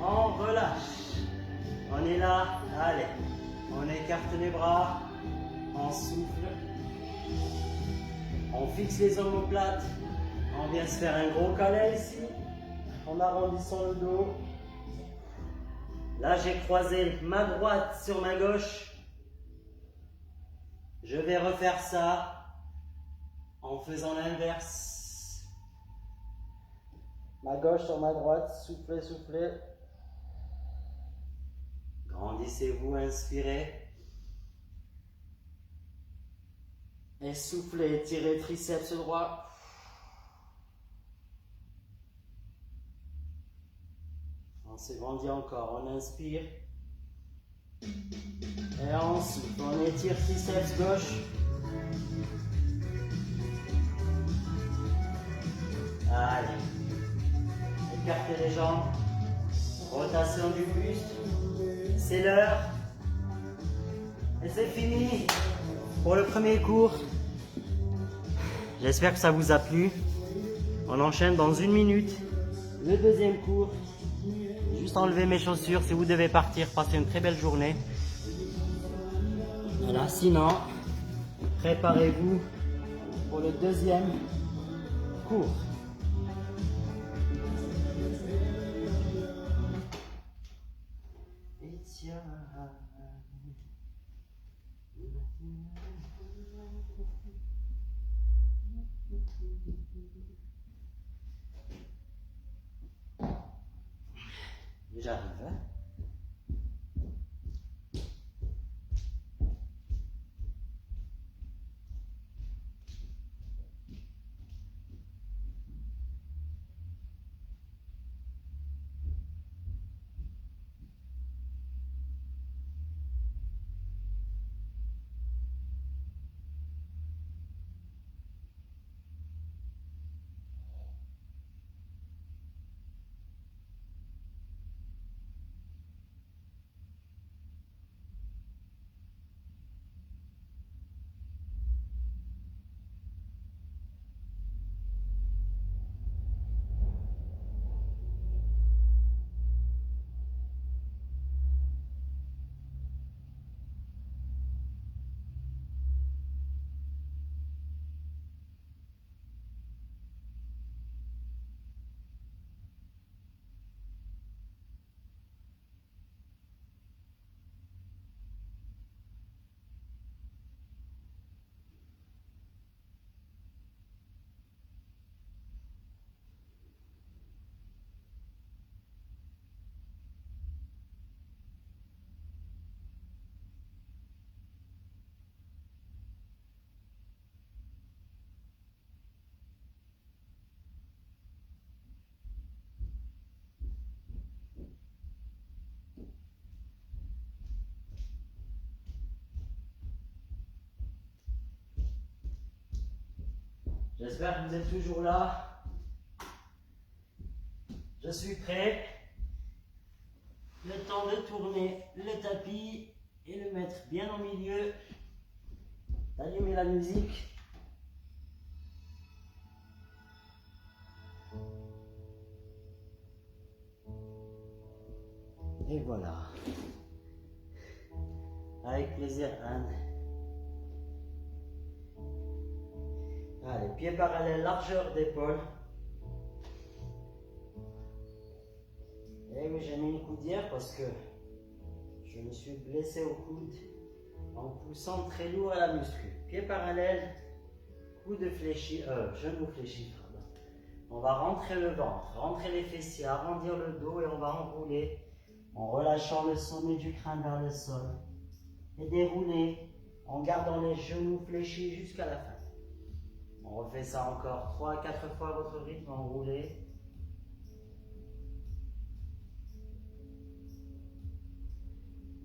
Speaker 1: On relâche. On est là. Allez. On écarte les bras. On souffle. On fixe les omoplates. On vient se faire un gros câlin ici. En arrondissant le dos. Là, j'ai croisé ma droite sur ma gauche. Je vais refaire ça en faisant l'inverse. Ma gauche sur ma droite. Soufflez, soufflez. Grandissez-vous, inspirez. Et soufflez, tirez triceps droit. On s'agrandit encore, on inspire. Et on souffle, on étire triceps gauche. Allez. Écartez les jambes. Rotation du buste. C'est l'heure. Et c'est fini pour le premier cours. J'espère que ça vous a plu. On enchaîne dans 1 minute. Le deuxième cours. Juste enlever mes chaussures si vous devez partir. Passez une très belle journée. Voilà, sinon, préparez-vous pour le deuxième cours. J'arrive, hein? J'espère que vous êtes toujours là. Je suis prêt. Le temps de tourner le tapis et le mettre bien au milieu. D'allumer la musique. Et voilà. Avec plaisir, Anne. Allez, pieds parallèles, largeur d'épaule. Et oui, j'ai mis une coudière parce que je me suis blessé au coude en poussant très lourd à la muscu. Pieds parallèles, coude fléchi, genou fléchi. Pardon. On va rentrer le ventre, rentrer les fessiers, arrondir le dos et on va enrouler en relâchant le sommet du crâne vers le sol. Et dérouler en gardant les genoux fléchis jusqu'à la fin. On refait ça encore 3 à 4 fois à votre rythme, enroulé.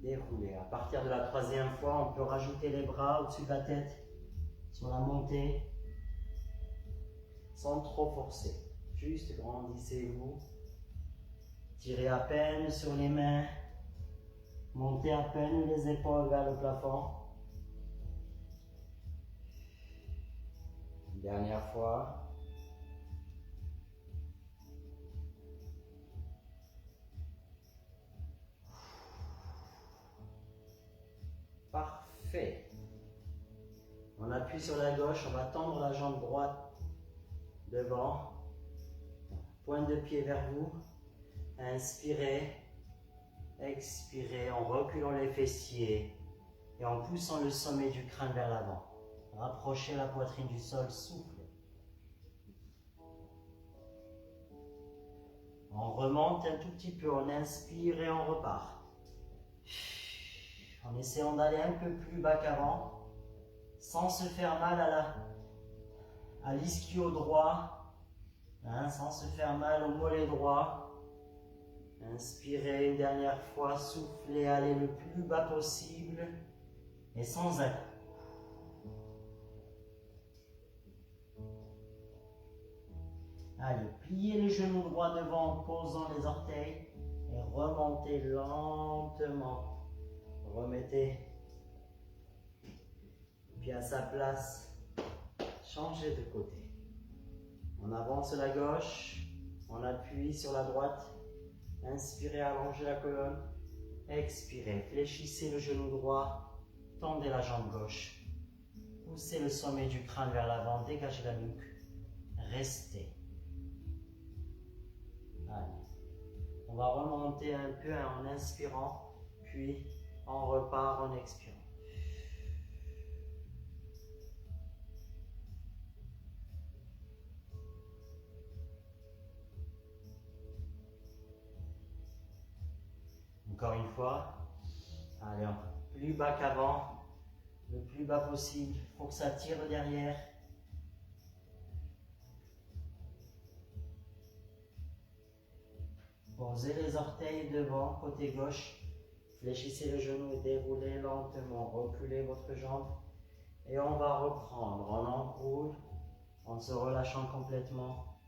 Speaker 1: Dérouler. À partir de la 3e fois, on peut rajouter les bras au-dessus de la tête sur la montée sans trop forcer. Juste grandissez-vous. Tirez à peine sur les mains. Montez à peine les épaules vers le plafond. Dernière fois. Parfait. On appuie sur la gauche, on va tendre la jambe droite devant. Pointe de pied vers vous. Inspirez. Expirez en reculant les fessiers et en poussant le sommet du crâne vers l'avant. Rapprochez la poitrine du sol, soufflez. On remonte un tout petit peu, on inspire et on repart. En essayant d'aller un peu plus bas qu'avant, sans se faire mal à l'ischio droit, hein, sans se faire mal au mollet droit. Inspirez une dernière fois, soufflez, allez le plus bas possible et sans arrêt. Allez, pliez les genoux droits devant en posant les orteils et remontez lentement. Remettez puis à sa place, changez de côté. On avance la gauche, on appuie sur la droite. Inspirez, allongez la colonne. Expirez, fléchissez le genou droit, tendez la jambe gauche. Poussez le sommet du crâne vers l'avant, dégagez la nuque. Restez. Allez. On va remonter un peu en inspirant, puis on repart en expirant. Encore une fois, allez, plus bas qu'avant, le plus bas possible, il faut que ça tire derrière. Posez les orteils devant, côté gauche, fléchissez le genou et déroulez lentement, reculez votre jambe et on va reprendre, on enroule en se relâchant complètement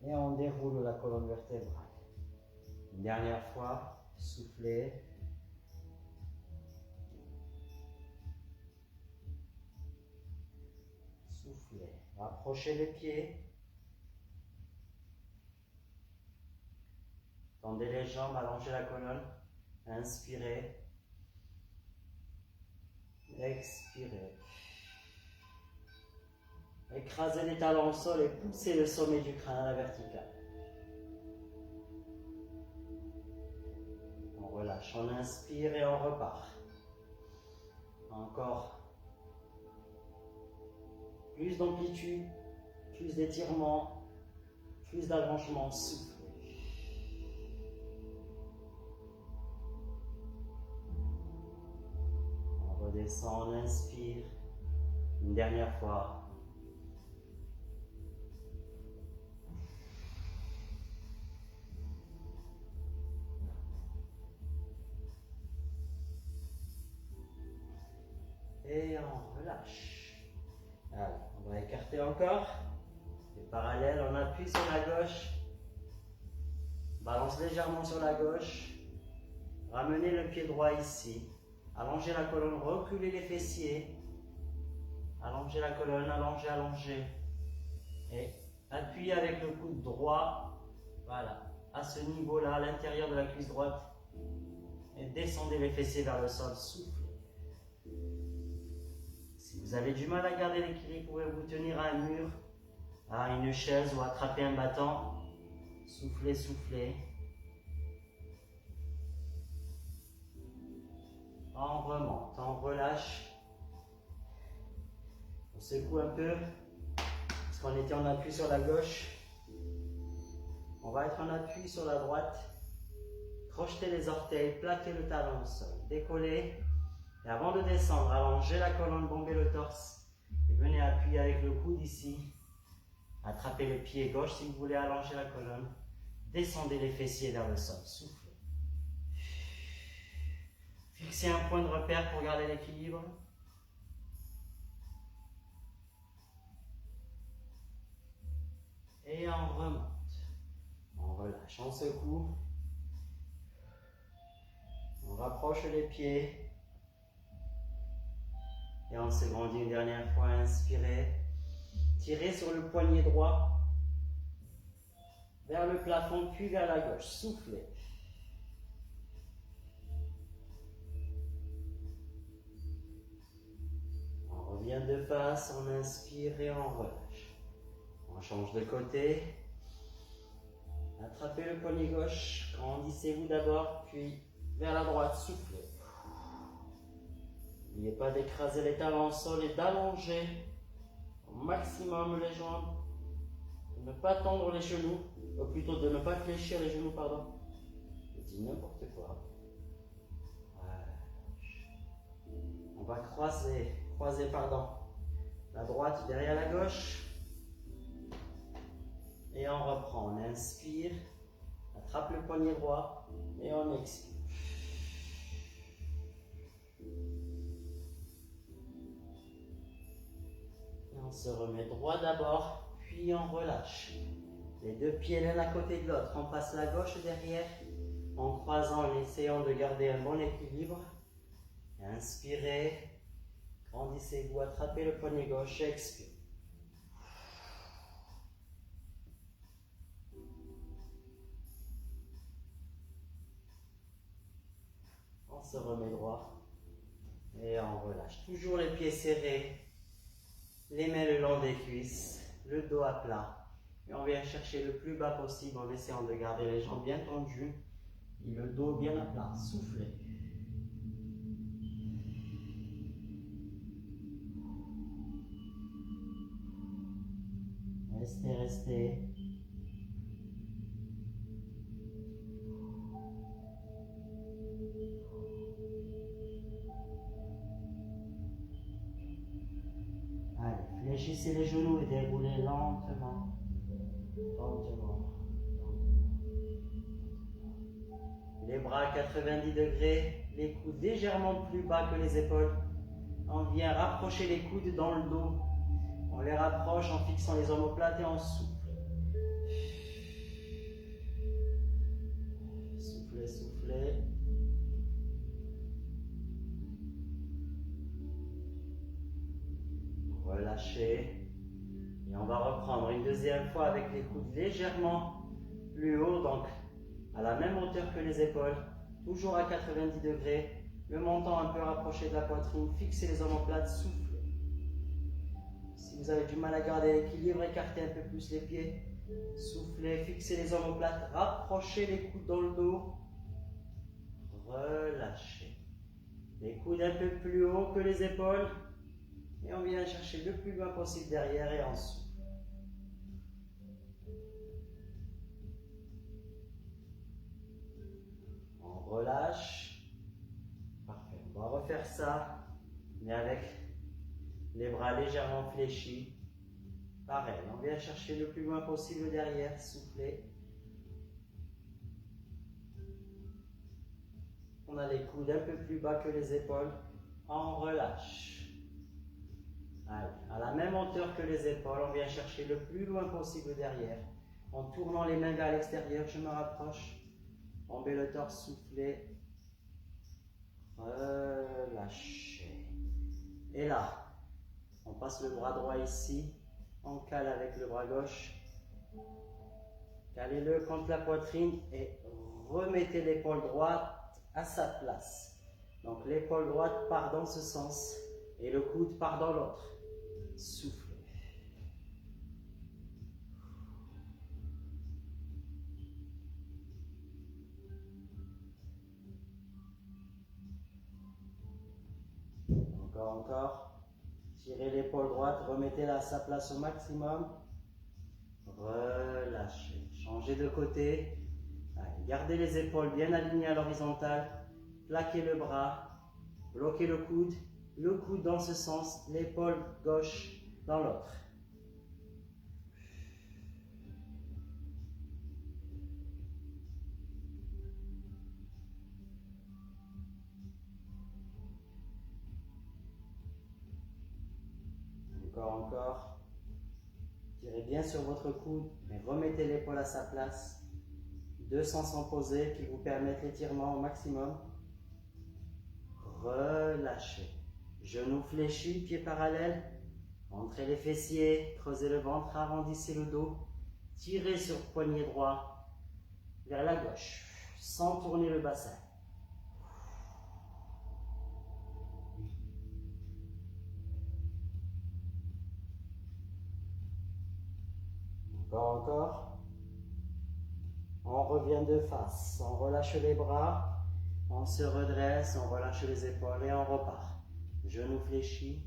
Speaker 1: et on déroule la colonne vertébrale. Une dernière fois, soufflez. Soufflez. Rapprochez les pieds. Tendez les jambes, allongez la colonne. Inspirez. Expirez. Écrasez les talons au sol et poussez le sommet du crâne à la verticale. On relâche, on inspire et on repart. Encore. Plus d'amplitude, plus d'étirement, plus d'allongement, souffle. On redescend, on inspire. Une dernière fois. Et on relâche. Allez, on va écarter encore. Et parallèle, on appuie sur la gauche. Balance légèrement sur la gauche. Ramenez le pied droit ici. Allongez la colonne, reculez les fessiers. Allongez la colonne, allongez, allongez. Et appuyez avec le coude droit. Voilà, à ce niveau-là, à l'intérieur de la cuisse droite. Et descendez les fessiers vers le sol, soufflez. Si vous avez du mal à garder l'équilibre, vous pouvez vous tenir à un mur, à une chaise ou attraper un bâton. Soufflez, soufflez. On remonte, on relâche. On secoue un peu, parce qu'on était en appui sur la gauche. On va être en appui sur la droite. Crochetez les orteils, plaquez le talon au sol, décollez. Et avant de descendre, allongez la colonne, bombez le torse. Et venez appuyer avec le coude ici. Attrapez le pied gauche si vous voulez allonger la colonne. Descendez les fessiers vers le sol, soufflez. Fixez un point de repère pour garder l'équilibre. Et on remonte. On relâche, on secoue. On rapproche les pieds. Et on se grandit une dernière fois. Inspirez. Tirez sur le poignet droit vers le plafond, puis vers la gauche. Soufflez. On revient de face, on inspire et on relâche. On change de côté. Attrapez le poignet gauche. Grandissez-vous d'abord, puis vers la droite. Soufflez. N'oubliez pas d'écraser les talons au sol et d'allonger au maximum les jambes. De ne pas tendre les genoux, ou plutôt de ne pas fléchir les genoux, pardon. Je dis n'importe quoi. On va croiser la droite derrière la gauche. Et on reprend, on inspire, attrape le poignet droit et on expire. Et on se remet droit d'abord, puis on relâche. Les deux pieds l'un à côté de l'autre, on passe la gauche derrière, en croisant, en essayant de garder un bon équilibre. Inspirez, grandissez-vous, attrapez le poignet gauche, expirez. On se remet droit et on relâche. Toujours les pieds serrés, les mains le long des cuisses, le dos à plat. Et on vient chercher le plus bas possible en essayant de garder les jambes bien tendues et le dos bien à plat. Soufflez. Restez, restez. Allez, fléchissez les genoux et déroulez lentement. Lentement. Les bras à 90 degrés, les coudes légèrement plus bas que les épaules. On vient rapprocher les coudes dans le dos. On les rapproche en fixant les omoplates et on souffle. Soufflez, soufflez. Relâchez. Et on va reprendre une deuxième fois avec les coudes légèrement plus haut, donc à la même hauteur que les épaules, toujours à 90 degrés, le menton un peu rapproché de la poitrine, fixez les omoplates, soufflez. Si vous avez du mal à garder l'équilibre, écartez un peu plus les pieds, soufflez, fixez les omoplates, rapprochez les coudes dans le dos, relâchez. Les coudes un peu plus haut que les épaules, et on vient chercher le plus loin possible derrière et en dessous. On relâche. Parfait. On va refaire ça, mais avec les bras légèrement fléchis. Pareil, on vient chercher le plus loin possible derrière, souffler. On a les coudes un peu plus bas que les épaules. On relâche. Allez, à la même hauteur que les épaules. On vient chercher le plus loin possible derrière. En tournant les mains vers l'extérieur, je me rapproche. On met le torse, soufflez. Relâchez. Et là, on passe le bras droit ici. On cale avec le bras gauche. Calez-le contre la poitrine et remettez l'épaule droite à sa place. Donc l'épaule droite part dans ce sens et le coude part dans l'autre. Soufflez. Encore. Tirez l'épaule droite, remettez-la à sa place au maximum. Relâchez. Changez de côté. Allez, gardez les épaules bien alignées à l'horizontale. Plaquez le bras. Bloquez le coude dans ce sens, l'épaule gauche dans l'autre. Encore. Tirez bien sur votre coude, mais remettez l'épaule à sa place. Deux sens opposés qui vous permettent l'étirement au maximum. Relâchez. Genoux fléchis, pieds parallèles. Entrez les fessiers, creusez le ventre, arrondissez le dos. Tirez sur poignet droit vers la gauche, sans tourner le bassin. Encore. On revient de face. On relâche les bras. On se redresse. On relâche les épaules et on repart. Genoux fléchis.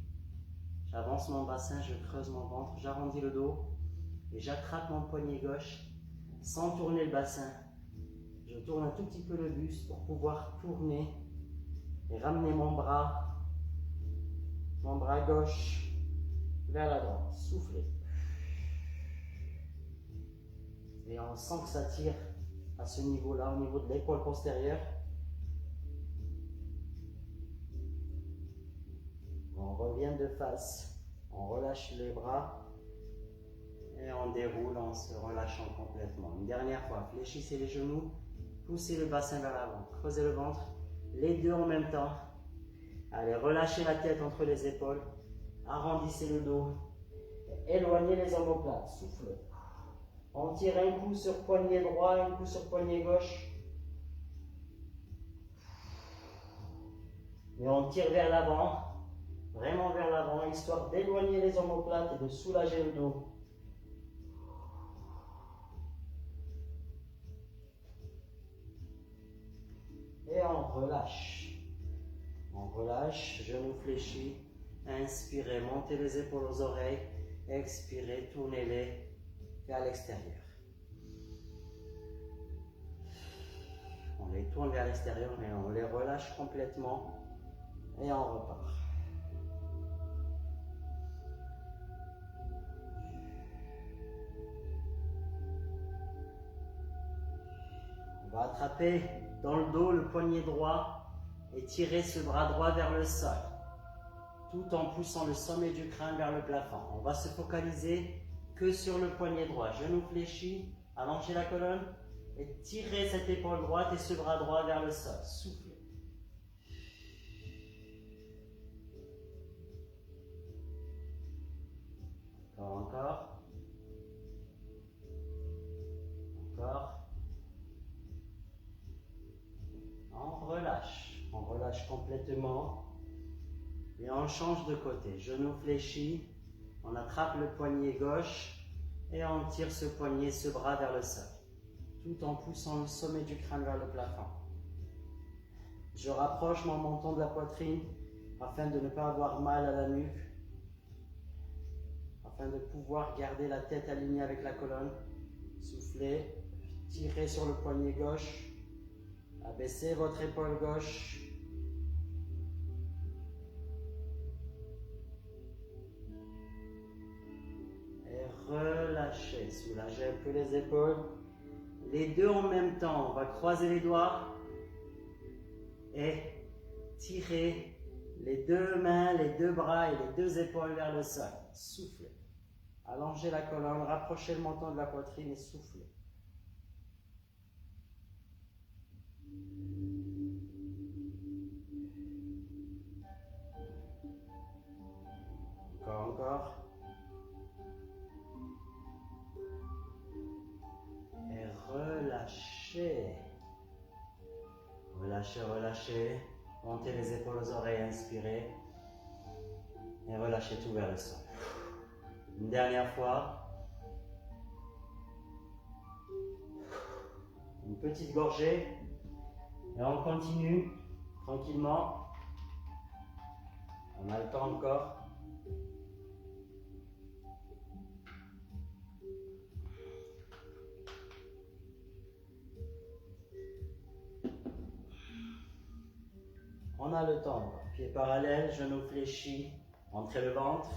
Speaker 1: J'avance mon bassin. Je creuse mon ventre. J'arrondis le dos. Et j'attrape mon poignet gauche sans tourner le bassin. Je tourne un tout petit peu le buste pour pouvoir tourner et ramener mon bras gauche vers la droite. Soufflez. Et on sent que ça tire à ce niveau-là, au niveau de l'épaule postérieure. On revient de face, on relâche les bras et on déroule en se relâchant complètement. Une dernière fois, fléchissez les genoux, poussez le bassin vers l'avant, creusez le ventre, les deux en même temps. Allez, relâchez la tête entre les épaules, arrondissez le dos, éloignez les omoplates, soufflez. On tire un coup sur poignet droit, un coup sur poignet gauche. Et on tire vers l'avant, vraiment vers l'avant, histoire d'éloigner les omoplates et de soulager le dos. Et on relâche. On relâche, genoux fléchis. Inspirez, montez les épaules aux oreilles. Expirez, tournez-les vers l'extérieur. On les tourne vers l'extérieur et on les relâche complètement et on repart. On va attraper dans le dos le poignet droit et tirer ce bras droit vers le sol, tout en poussant le sommet du crâne vers le plafond. On va se focaliser que sur le poignet droit. Genoux fléchis, allongez la colonne et tirez cette épaule droite et ce bras droit vers le sol. Soufflez. Encore. Encore. On relâche complètement et on change de côté. Genoux fléchis, on attrape le poignet gauche et on tire ce poignet, ce bras vers le sol, tout en poussant le sommet du crâne vers le plafond. Je rapproche mon menton de la poitrine afin de ne pas avoir mal à la nuque, afin de pouvoir garder la tête alignée avec la colonne. Soufflez, tirez sur le poignet gauche. Abaissez votre épaule gauche. Et relâchez, soulagez un peu les épaules. Les deux en même temps, on va croiser les doigts et tirer Les deux mains, les deux bras et les deux épaules vers le sol. Soufflez. Allongez la colonne, rapprochez le menton de la poitrine et soufflez. Encore. Et relâchez. Relâchez, relâchez. Montez les épaules aux oreilles, inspirez. Et relâchez tout vers le sol. Une dernière fois. Une petite gorgée. Et on continue tranquillement. On a le temps encore. On a le temps. Pieds parallèles, genoux fléchis. Entrez le ventre.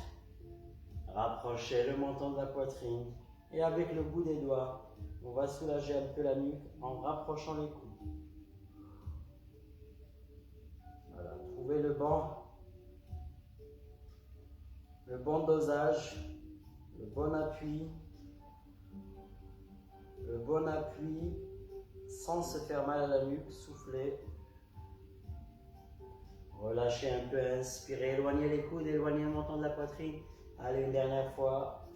Speaker 1: Rapprochez le menton de la poitrine. Et avec le bout des doigts, on va soulager un peu la nuque en rapprochant les coudes. Voilà, trouvez le bon dosage, le bon appui sans se faire mal à la nuque. Soufflez. Relâchez un peu, inspirez, éloignez les coudes, éloignez le menton de la poitrine. Allez, une dernière fois.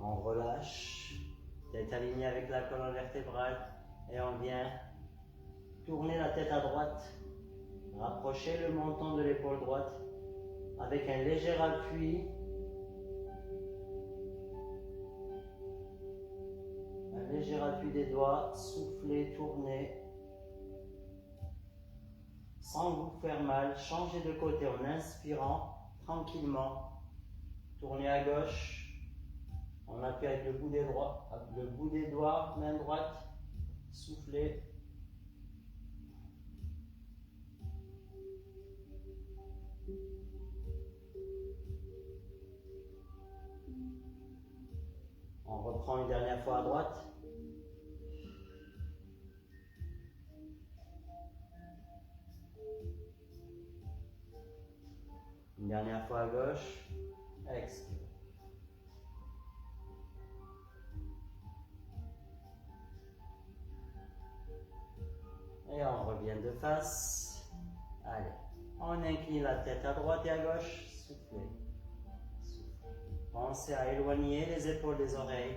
Speaker 1: On relâche, tête alignée avec la colonne vertébrale et on vient tourner la tête à droite. Rapprochez le menton de l'épaule droite avec un léger appui. Un léger appui des doigts, soufflez, tournez. Sans vous faire mal, changez de côté en inspirant tranquillement. Tournez à gauche. On appuie avec le bout des doigts, main droite. Soufflez. On reprend une dernière fois à droite. Une dernière fois à gauche. Expire. Et on revient de face. Allez. On incline la tête à droite et à gauche. Soufflez. Pensez à éloigner les épaules des oreilles.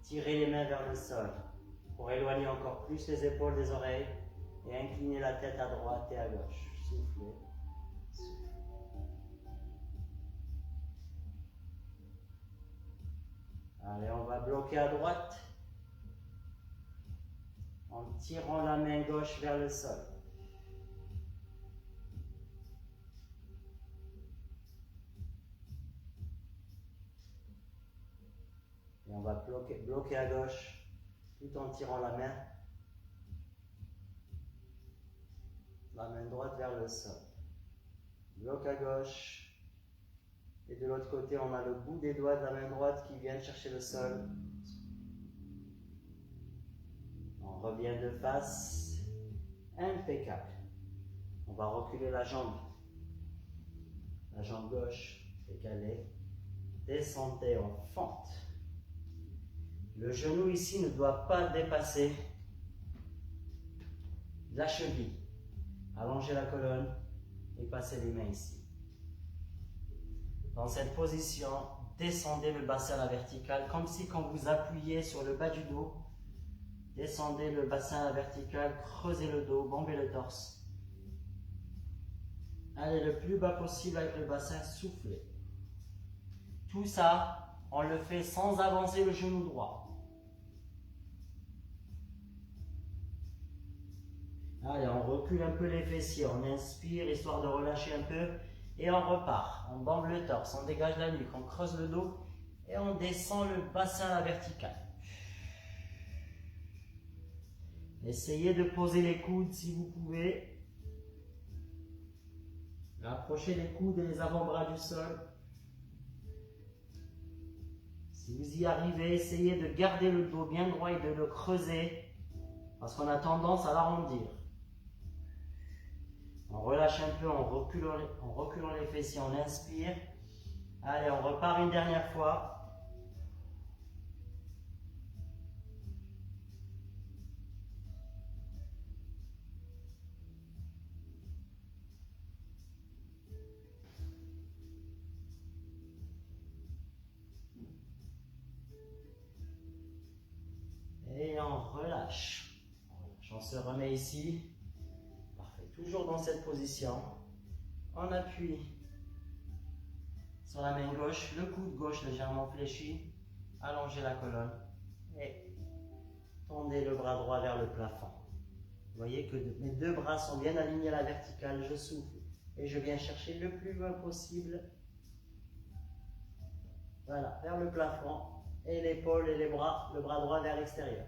Speaker 1: Tirez les mains vers le sol pour éloigner encore plus les épaules des oreilles et incliner la tête à droite et à gauche. Soufflez. Soufflez. Allez, on va bloquer à droite en tirant la main gauche vers le sol. Et on va bloquer à gauche tout en tirant la main droite vers le sol. Bloc à gauche. Et de l'autre côté, on a le bout des doigts de la main droite qui vient chercher le sol. On revient de face. Impeccable. On va reculer la jambe. La jambe gauche décalée. Descendez en fente. Le genou ici ne doit pas dépasser la cheville. Allongez la colonne et passez les mains ici. Dans cette position, descendez le bassin à la verticale, comme si quand vous appuyez sur le bas du dos, descendez le bassin à la verticale, creusez le dos, bombez le torse. Allez le plus bas possible avec le bassin, soufflez. Tout ça, on le fait sans avancer le genou droit. Allez, on recule un peu les fessiers, on inspire histoire de relâcher un peu et on repart. On bombe le torse, on dégage la nuque, on creuse le dos et on descend le bassin à la verticale. Essayez de poser les coudes si vous pouvez. Rapprochez les coudes et les avant-bras du sol. Si vous y arrivez, essayez de garder le dos bien droit et de le creuser parce qu'on a tendance à l'arrondir. On relâche un peu en reculant les fessiers, on inspire. Allez, on repart une dernière fois. Et on relâche. On se remet ici. Parfait. Toujours dans cette position. On appuie sur la main gauche, le coude gauche légèrement fléchi. Allongez la colonne. Et tendez le bras droit vers le plafond. Vous voyez que mes deux bras sont bien alignés à la verticale. Je souffle et je viens chercher le plus loin possible. Voilà, vers le plafond. Et l'épaule et les bras, le bras droit vers l'extérieur.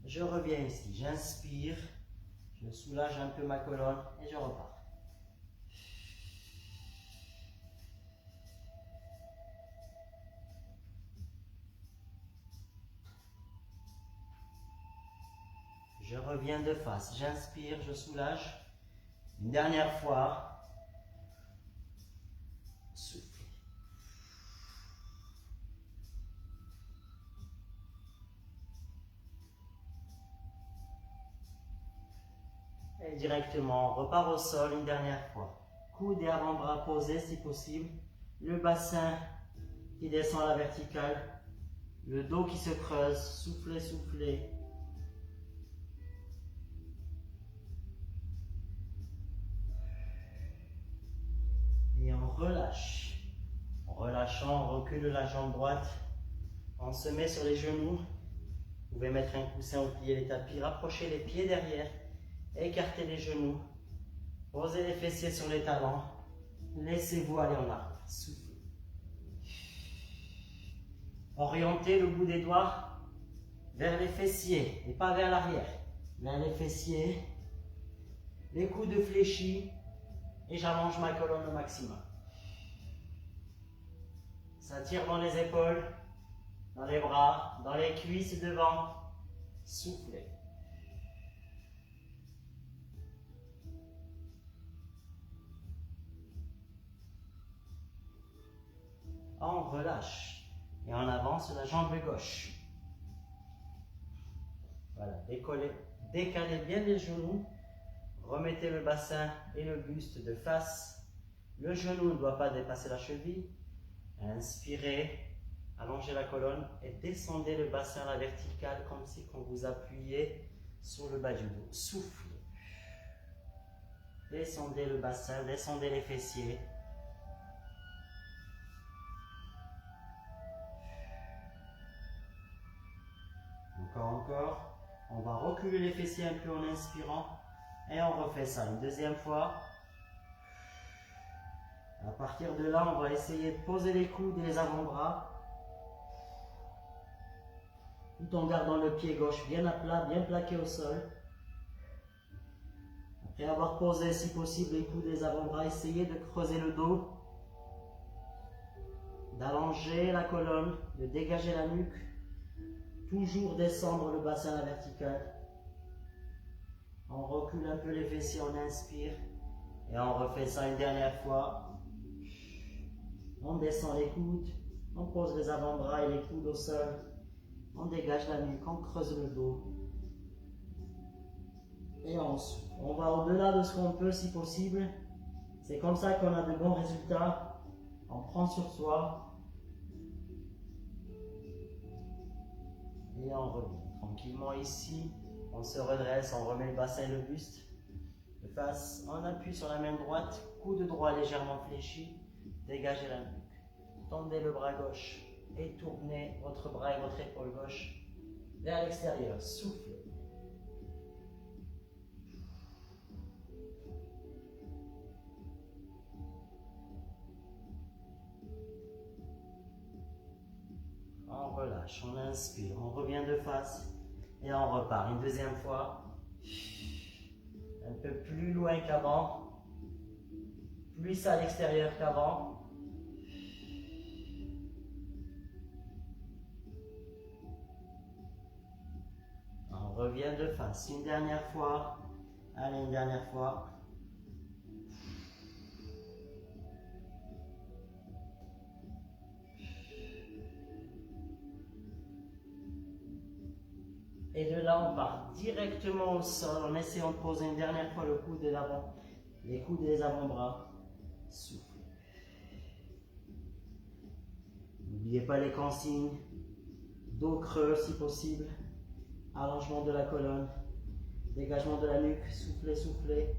Speaker 1: Je reviens ici, j'inspire, je soulage un peu ma colonne et je repars. Je reviens de face, j'inspire, je soulage. Une dernière fois. Souffle. Et directement, on repart au sol une dernière fois. Coude et avant-bras posés si possible. Le bassin qui descend à la verticale. Le dos qui se creuse. Soufflez, soufflez. Et on relâche. En relâchant, on recule la jambe droite. On se met sur les genoux. Vous pouvez mettre un coussin ou plier les tapis. Rapprochez les pieds derrière. Écartez les genoux. Posez les fessiers sur les talons. Laissez-vous aller en arrière. Soufflez. Orientez le bout des doigts vers les fessiers et pas vers l'arrière. Vers les fessiers. Les coudes fléchis. Et j'allonge ma colonne au maximum. Ça tire dans les épaules, dans les bras, dans les cuisses devant. Soufflez. On relâche et on avance la jambe gauche. Voilà, décalez bien les genoux. Remettez le bassin et le buste de face. Le genou ne doit pas dépasser la cheville. Inspirez, allongez la colonne et descendez le bassin à la verticale comme si on vous appuyait sur le bas du dos. Soufflez. Descendez le bassin, descendez les fessiers. Encore. On va reculer les fessiers un peu en inspirant. Et on refait ça une deuxième fois. À partir de là, on va essayer de poser les coudes et les avant-bras. Tout en gardant le pied gauche bien à plat, bien plaqué au sol. Après avoir posé, si possible, les coudes et les avant-bras, essayez de creuser le dos. D'allonger la colonne, de dégager la nuque. Toujours descendre le bassin à la verticale. On recule un peu les fessiers, on inspire. Et on refait ça une dernière fois. On descend les coudes. On pose les avant-bras et les coudes au sol. On dégage la nuque, on creuse le dos. Et on souffle. On va au-delà de ce qu'on peut si possible. C'est comme ça qu'on a de bons résultats. On prend sur soi. Et on revient tranquillement ici. On se redresse, on remet le bassin et le buste de face. On appuie sur la main droite, coude droit légèrement fléchi. Dégagez la nuque. Tendez le bras gauche et tournez votre bras et votre épaule gauche vers l'extérieur. Soufflez. On relâche, on inspire, on revient de face et on repart. Une deuxième fois. Un peu plus loin qu'avant. plus à l'extérieur qu'avant. On revient de face une dernière fois. Allez, une dernière fois. Et de là, on part directement au sol en essayant de poser une dernière fois le coude et l'avant, les coudes et les avant-bras. Souffle. N'oubliez pas les consignes. Dos creux si possible. Allongement de la colonne. Dégagement de la nuque. Soufflez, soufflez.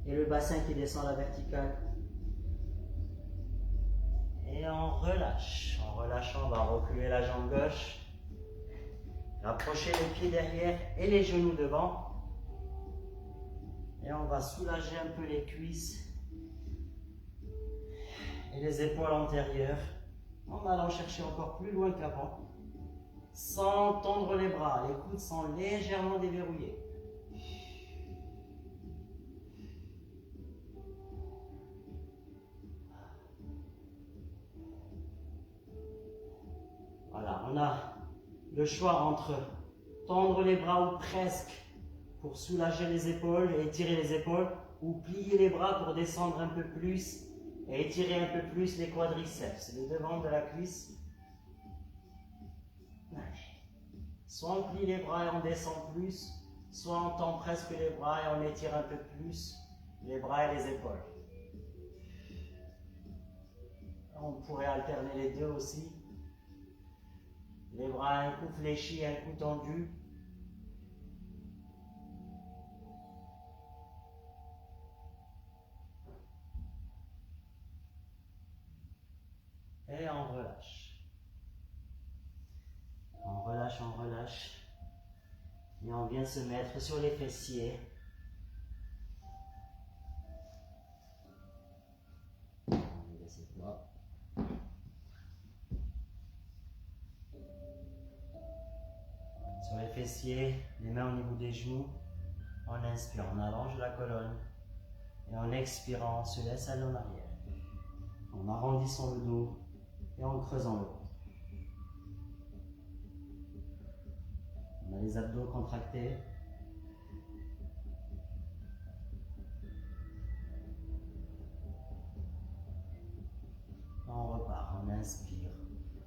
Speaker 1: Et le bassin qui descend à la verticale. Et on relâche. En relâchant, on va reculer la jambe gauche. Rapprochez les pieds derrière et les genoux devant. Et on va soulager un peu les cuisses et les épaules antérieures en allant chercher encore plus loin qu'avant. Sans tendre les bras, les coudes sont légèrement déverrouillés. Voilà, on a le choix entre tendre les bras ou presque pour soulager les épaules et étirer les épaules, ou plier les bras pour descendre un peu plus et étirer un peu plus les quadriceps, le devant de la cuisse. Soit on plie les bras et on descend plus, soit on tend presque les bras et on étire un peu plus les bras et les épaules. On pourrait alterner les deux aussi. Les bras un coup fléchis, un coup tendu. Et on relâche. On relâche, on relâche. Et on vient se mettre sur les fessiers. Sur les fessiers, les mains au niveau des genoux. On inspire, on allonge la colonne. Et en expirant, on se laisse aller en arrière. En arrondissant le dos et en creusant le ventre. On a les abdos contractés. On repart, on inspire.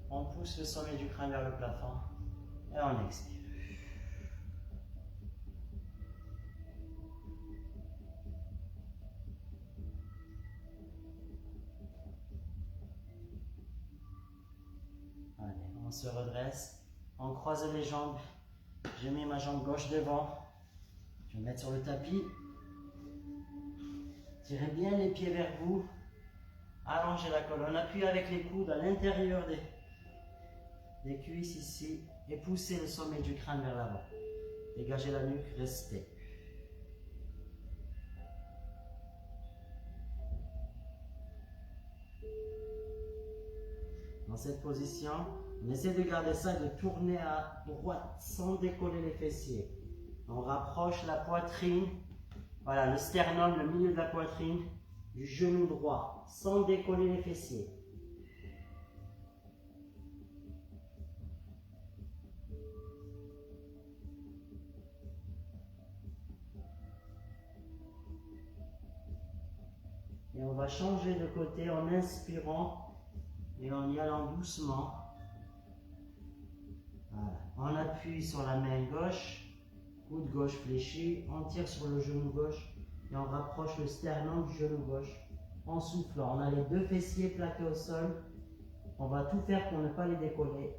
Speaker 1: On pousse le sommet du crâne vers le plafond et on expire. Allez, on se redresse, on croise les jambes. Je mets ma jambe gauche devant. Je vais me mettre sur le tapis. Tirez bien les pieds vers vous. Allongez la colonne. Appuyez avec les coudes à l'intérieur des cuisses ici. Et poussez le sommet du crâne vers l'avant. Dégagez la nuque, restez. Dans cette position, on essaie de garder ça et de tourner à droite sans décoller les fessiers. On rapproche la poitrine, voilà, le sternum, le milieu de la poitrine, du genou droit, sans décoller les fessiers. Et on va changer de côté en inspirant et en y allant doucement. Voilà. On appuie sur la main gauche, coude gauche fléchi, on tire sur le genou gauche et on rapproche le sternum du genou gauche en soufflant. On a les deux fessiers plaqués au sol. On va tout faire pour ne pas les décoller.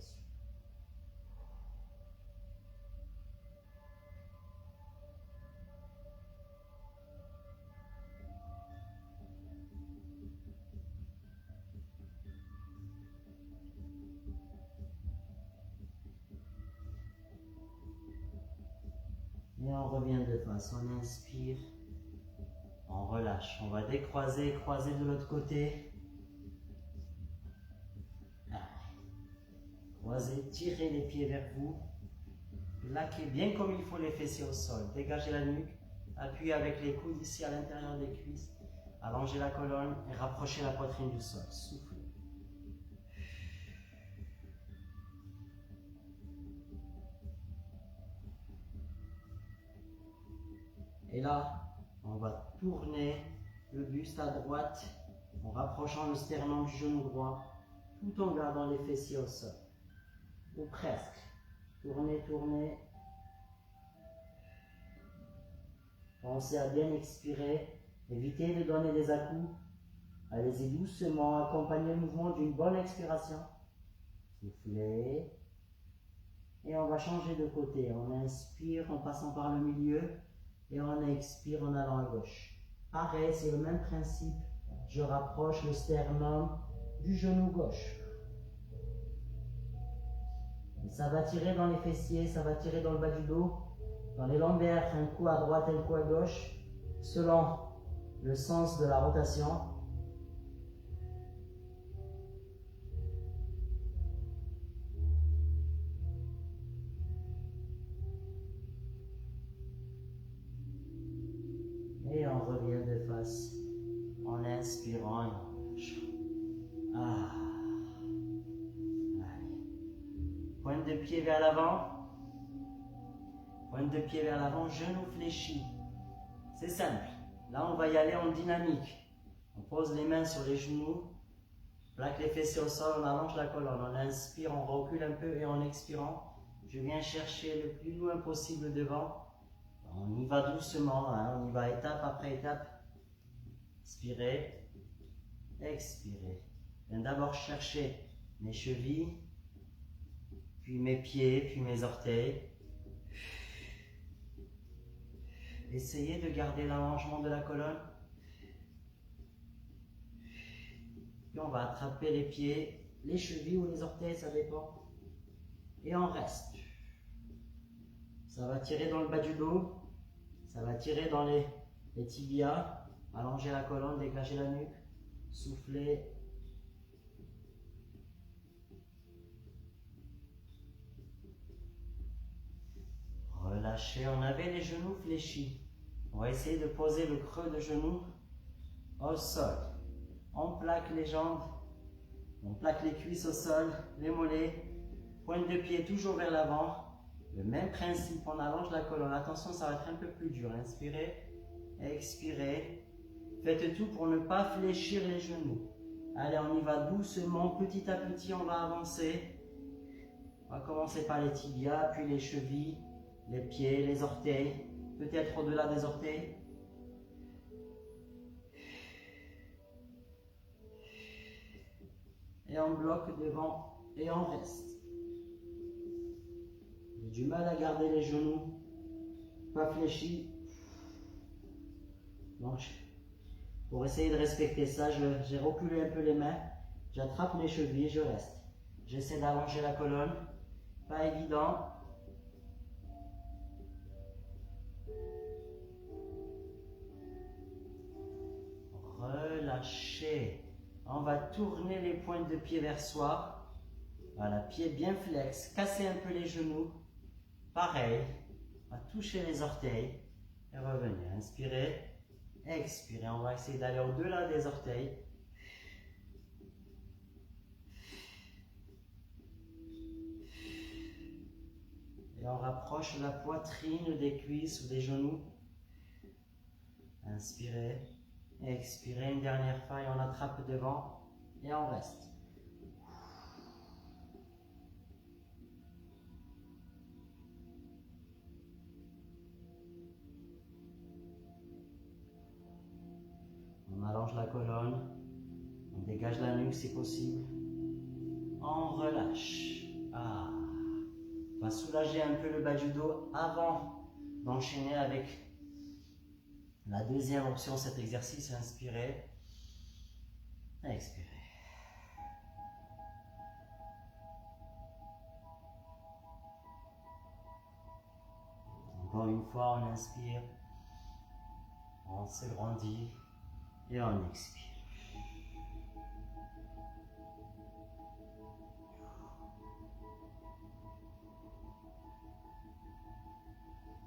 Speaker 1: Et on revient de face, on inspire, on relâche, on va décroiser, croiser de l'autre côté. Croisez, tirez les pieds vers vous, plaquez bien comme il faut les fessiers au sol, dégagez la nuque, appuyez avec les coudes ici à l'intérieur des cuisses, Allongez la colonne et rapprochez la poitrine du sol. Soufflez. Et là, on va tourner le buste à droite en rapprochant le sternum du genou droit tout en gardant les fessiers au sol. Ou presque. Tournez, tournez. Pensez à bien expirer. Évitez de donner des à-coups. Allez-y doucement, accompagnez le mouvement d'une bonne expiration. Soufflez. Et on va changer de côté. On inspire en passant par le milieu et on expire en allant à gauche. Pareil, c'est le même principe. Je rapproche le sternum du genou gauche. Et ça va tirer dans les fessiers, ça va tirer dans le bas du dos, dans les lombaires, un coup à droite et un coup à gauche, selon le sens de la rotation. Et on revient de face en inspirant et en relâchant. Ah. Allez. Pointe de pied vers l'avant. Pointe de pied vers l'avant, genou fléchi. C'est simple. Là, on va y aller en dynamique. On pose les mains sur les genoux, plaque les fessiers au sol, on allonge la colonne. On inspire, on recule un peu et en expirant, je viens chercher le plus loin possible devant. On y va doucement, hein, on y va étape après étape. Inspirez, expirez. Je viens d'abord chercher mes chevilles, puis mes pieds, puis mes orteils. Essayez de garder l'allongement de la colonne. Puis on va attraper les pieds, les chevilles ou les orteils, ça dépend. Et on reste. Ça va tirer dans le bas du dos. Ça va tirer dans les tibias. Allongez la colonne, dégagez la nuque. Soufflez. Relâchez. On avait les genoux fléchis. On va essayer de poser le creux de genou au sol. On plaque les jambes. On plaque les cuisses au sol, les mollets. Pointe de pied toujours vers l'avant. Le même principe, on allonge la colonne. Attention, ça va être un peu plus dur. Inspirez, expirez. Faites tout pour ne pas fléchir les genoux. Allez, on y va doucement, petit à petit, on va avancer. On va commencer par les tibias, puis les chevilles, les pieds, les orteils. Peut-être au-delà des orteils. Et on bloque devant et on reste. J'ai du mal à garder les genoux pas fléchis. Donc, pour essayer de respecter ça, j'ai reculé un peu les mains, j'attrape mes chevilles, je reste. J'essaie d'allonger la colonne, pas évident. Relâchez. On va tourner les pointes de pied vers soi. Voilà, pied bien flex. Cassez un peu les genoux. Pareil. On va toucher les orteils. Et revenir. Inspirez. Expirez. On va essayer d'aller au-delà des orteils. Et on rapproche la poitrine des cuisses ou des genoux. Inspirez. Expirez une dernière fois et on attrape devant et on reste. On allonge la colonne, on dégage la nuque si possible, on relâche. Ah. On va soulager un peu le bas du dos avant d'enchaîner avec la deuxième option de cet exercice. Inspirez, expirez. Encore une fois, on inspire, on se grandit et on expire.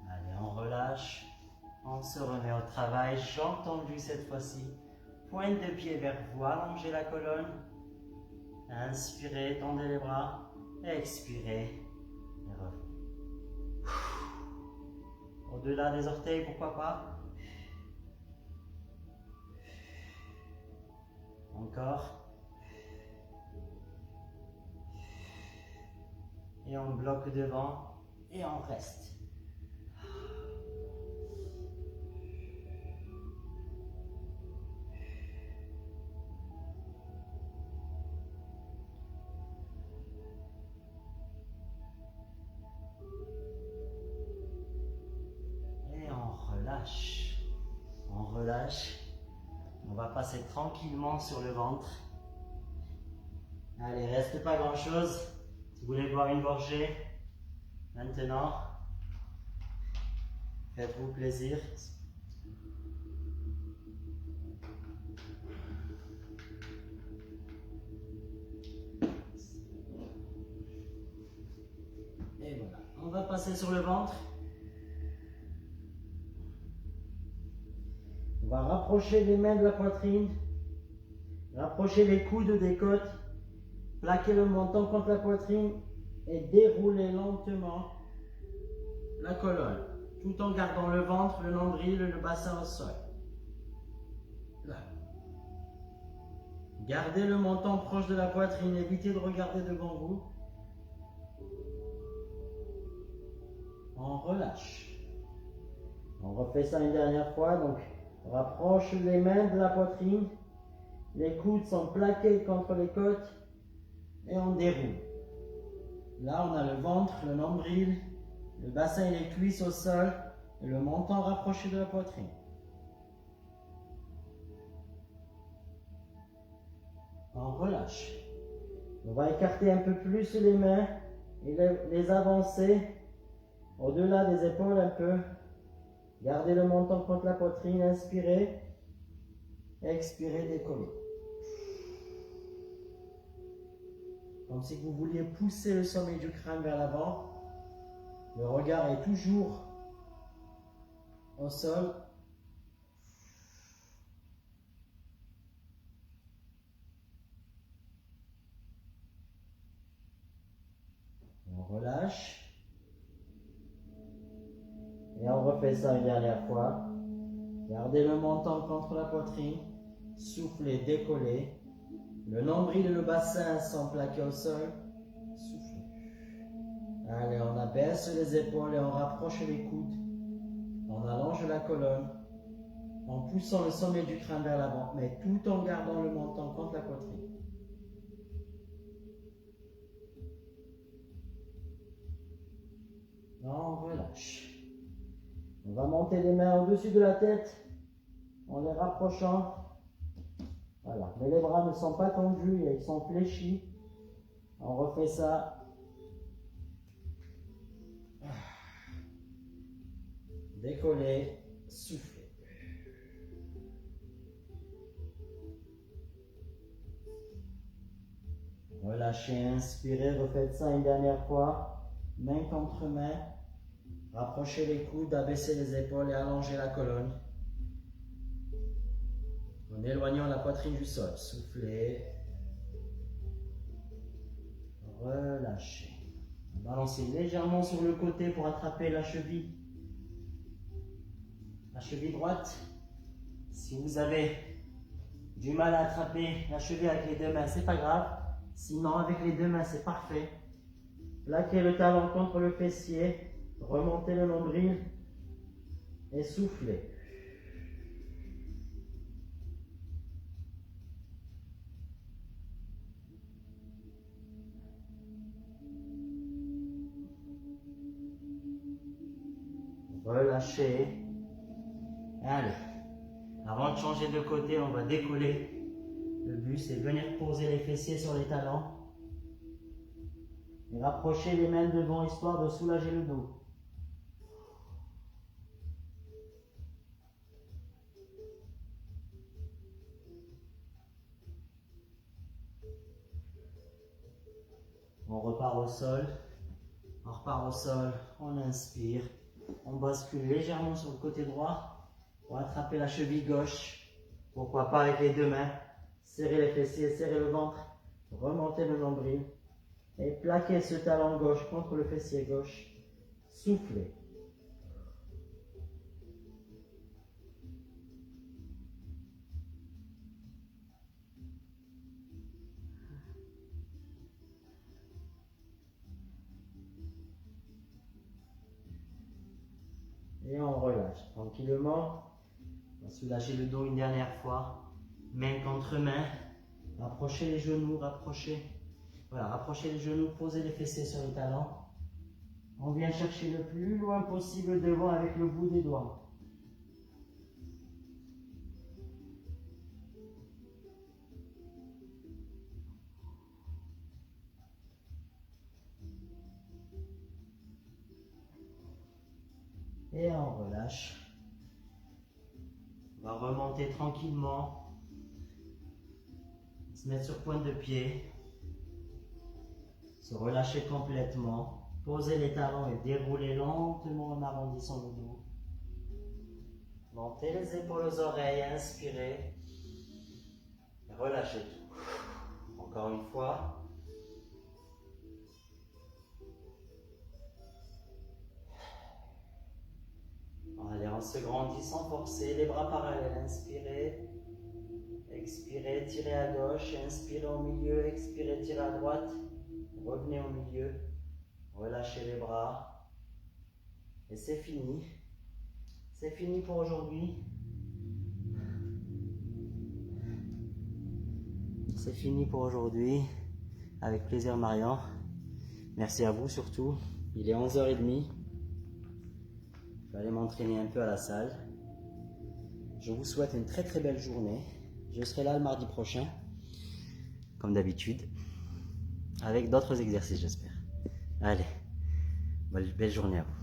Speaker 1: Allez, on relâche, on se remet au travail. J'ai entendu cette fois-ci Pointe de pied vers vous, allongez la colonne. Inspirez, tendez les bras. Expirez. Et revenez. Au-delà des orteils, pourquoi pas. Encore. Et on bloque devant et on reste. Et on relâche. On relâche. On va passer tranquillement sur le ventre. Allez, reste pas grand chose. Si vous voulez boire une gorgée, maintenant, faites-vous plaisir. Et voilà, on va passer sur le ventre. On va rapprocher les mains de la poitrine, rapprocher les coudes des côtes. Plaquez le menton contre la poitrine et déroulez lentement la colonne, tout en gardant le ventre, le nombril et le bassin au sol. Là. Gardez le menton proche de la poitrine, évitez de regarder devant vous. On relâche. On refait ça une dernière fois, donc on rapproche les mains de la poitrine, les coudes sont plaqués contre les côtes. Et on déroule. Là, on a le ventre, le nombril, le bassin et les cuisses au sol, et le menton rapproché de la poitrine. On relâche. On va écarter un peu plus les mains et les avancer au-delà des épaules un peu. Gardez le menton contre la poitrine, inspirez, expirez, décollez. Comme si vous vouliez pousser le sommet du crâne vers l'avant. Le regard est toujours au sol. On relâche. Et on refait ça une dernière fois. Gardez le menton contre la poitrine. Soufflez, décollez. Le nombril et le bassin sont plaqués au sol. Soufflez. Allez, on abaisse les épaules et on rapproche les coudes. On allonge la colonne en poussant le sommet du crâne vers l'avant, mais tout en gardant le menton contre la poitrine. On relâche. On va monter les mains au-dessus de la tête en les rapprochant. Voilà, mais les bras ne sont pas tendus, ils sont fléchis. On refait ça. Décollez, soufflez. Relâchez, inspirez, refaites ça une dernière fois. Main contre main. Rapprochez les coudes, abaissez les épaules et allongez la colonne. En éloignant la poitrine du sol. Soufflez. Relâchez. Balancez légèrement sur le côté pour attraper la cheville. La cheville droite. Si vous avez du mal à attraper la cheville avec les deux mains, c'est pas grave. Sinon, avec les deux mains, c'est parfait. Plaquez le talon contre le fessier. Remontez le nombril. Et soufflez. Relâchez. Allez. Avant de changer de côté, on va décoller. Le but, c'est de venir poser les fessiers sur les talons. Et rapprocher les mains devant, histoire de soulager le dos. On repart au sol. On repart au sol. On inspire. On bascule légèrement sur le côté droit pour attraper la cheville gauche. Pourquoi pas avec les deux mains. Serrez les fessiers, serrez le ventre. Remontez le nombril. Et plaquez ce talon gauche contre le fessier gauche. Soufflez. Et on relâche tranquillement. On va soulager le dos une dernière fois. Main contre main. Rapprochez les genoux, rapprochez. Voilà, rapprochez les genoux, posez les fessiers sur les talons. On vient chercher le plus loin possible devant avec le bout des doigts. Et on relâche. On va remonter tranquillement. Se mettre sur pointe de pied. Se relâcher complètement. Posez les talons et déroulez lentement en arrondissant le dos. Montez les épaules aux oreilles, inspirez. Et relâchez tout. Encore une fois. Allez, on se grandit sans forcer, les bras parallèles, inspirez, expirez, tirez à gauche, inspirez au milieu, expirez, tirez à droite, revenez au milieu, relâchez les bras, et c'est fini pour aujourd'hui, c'est fini pour aujourd'hui, avec plaisir Marion, merci à vous surtout, il est 11h30. Je vais aller m'entraîner un peu à la salle. Je vous souhaite une très très belle journée. Je serai là le mardi prochain, comme d'habitude, avec d'autres exercices j'espère. Allez, belle journée à vous.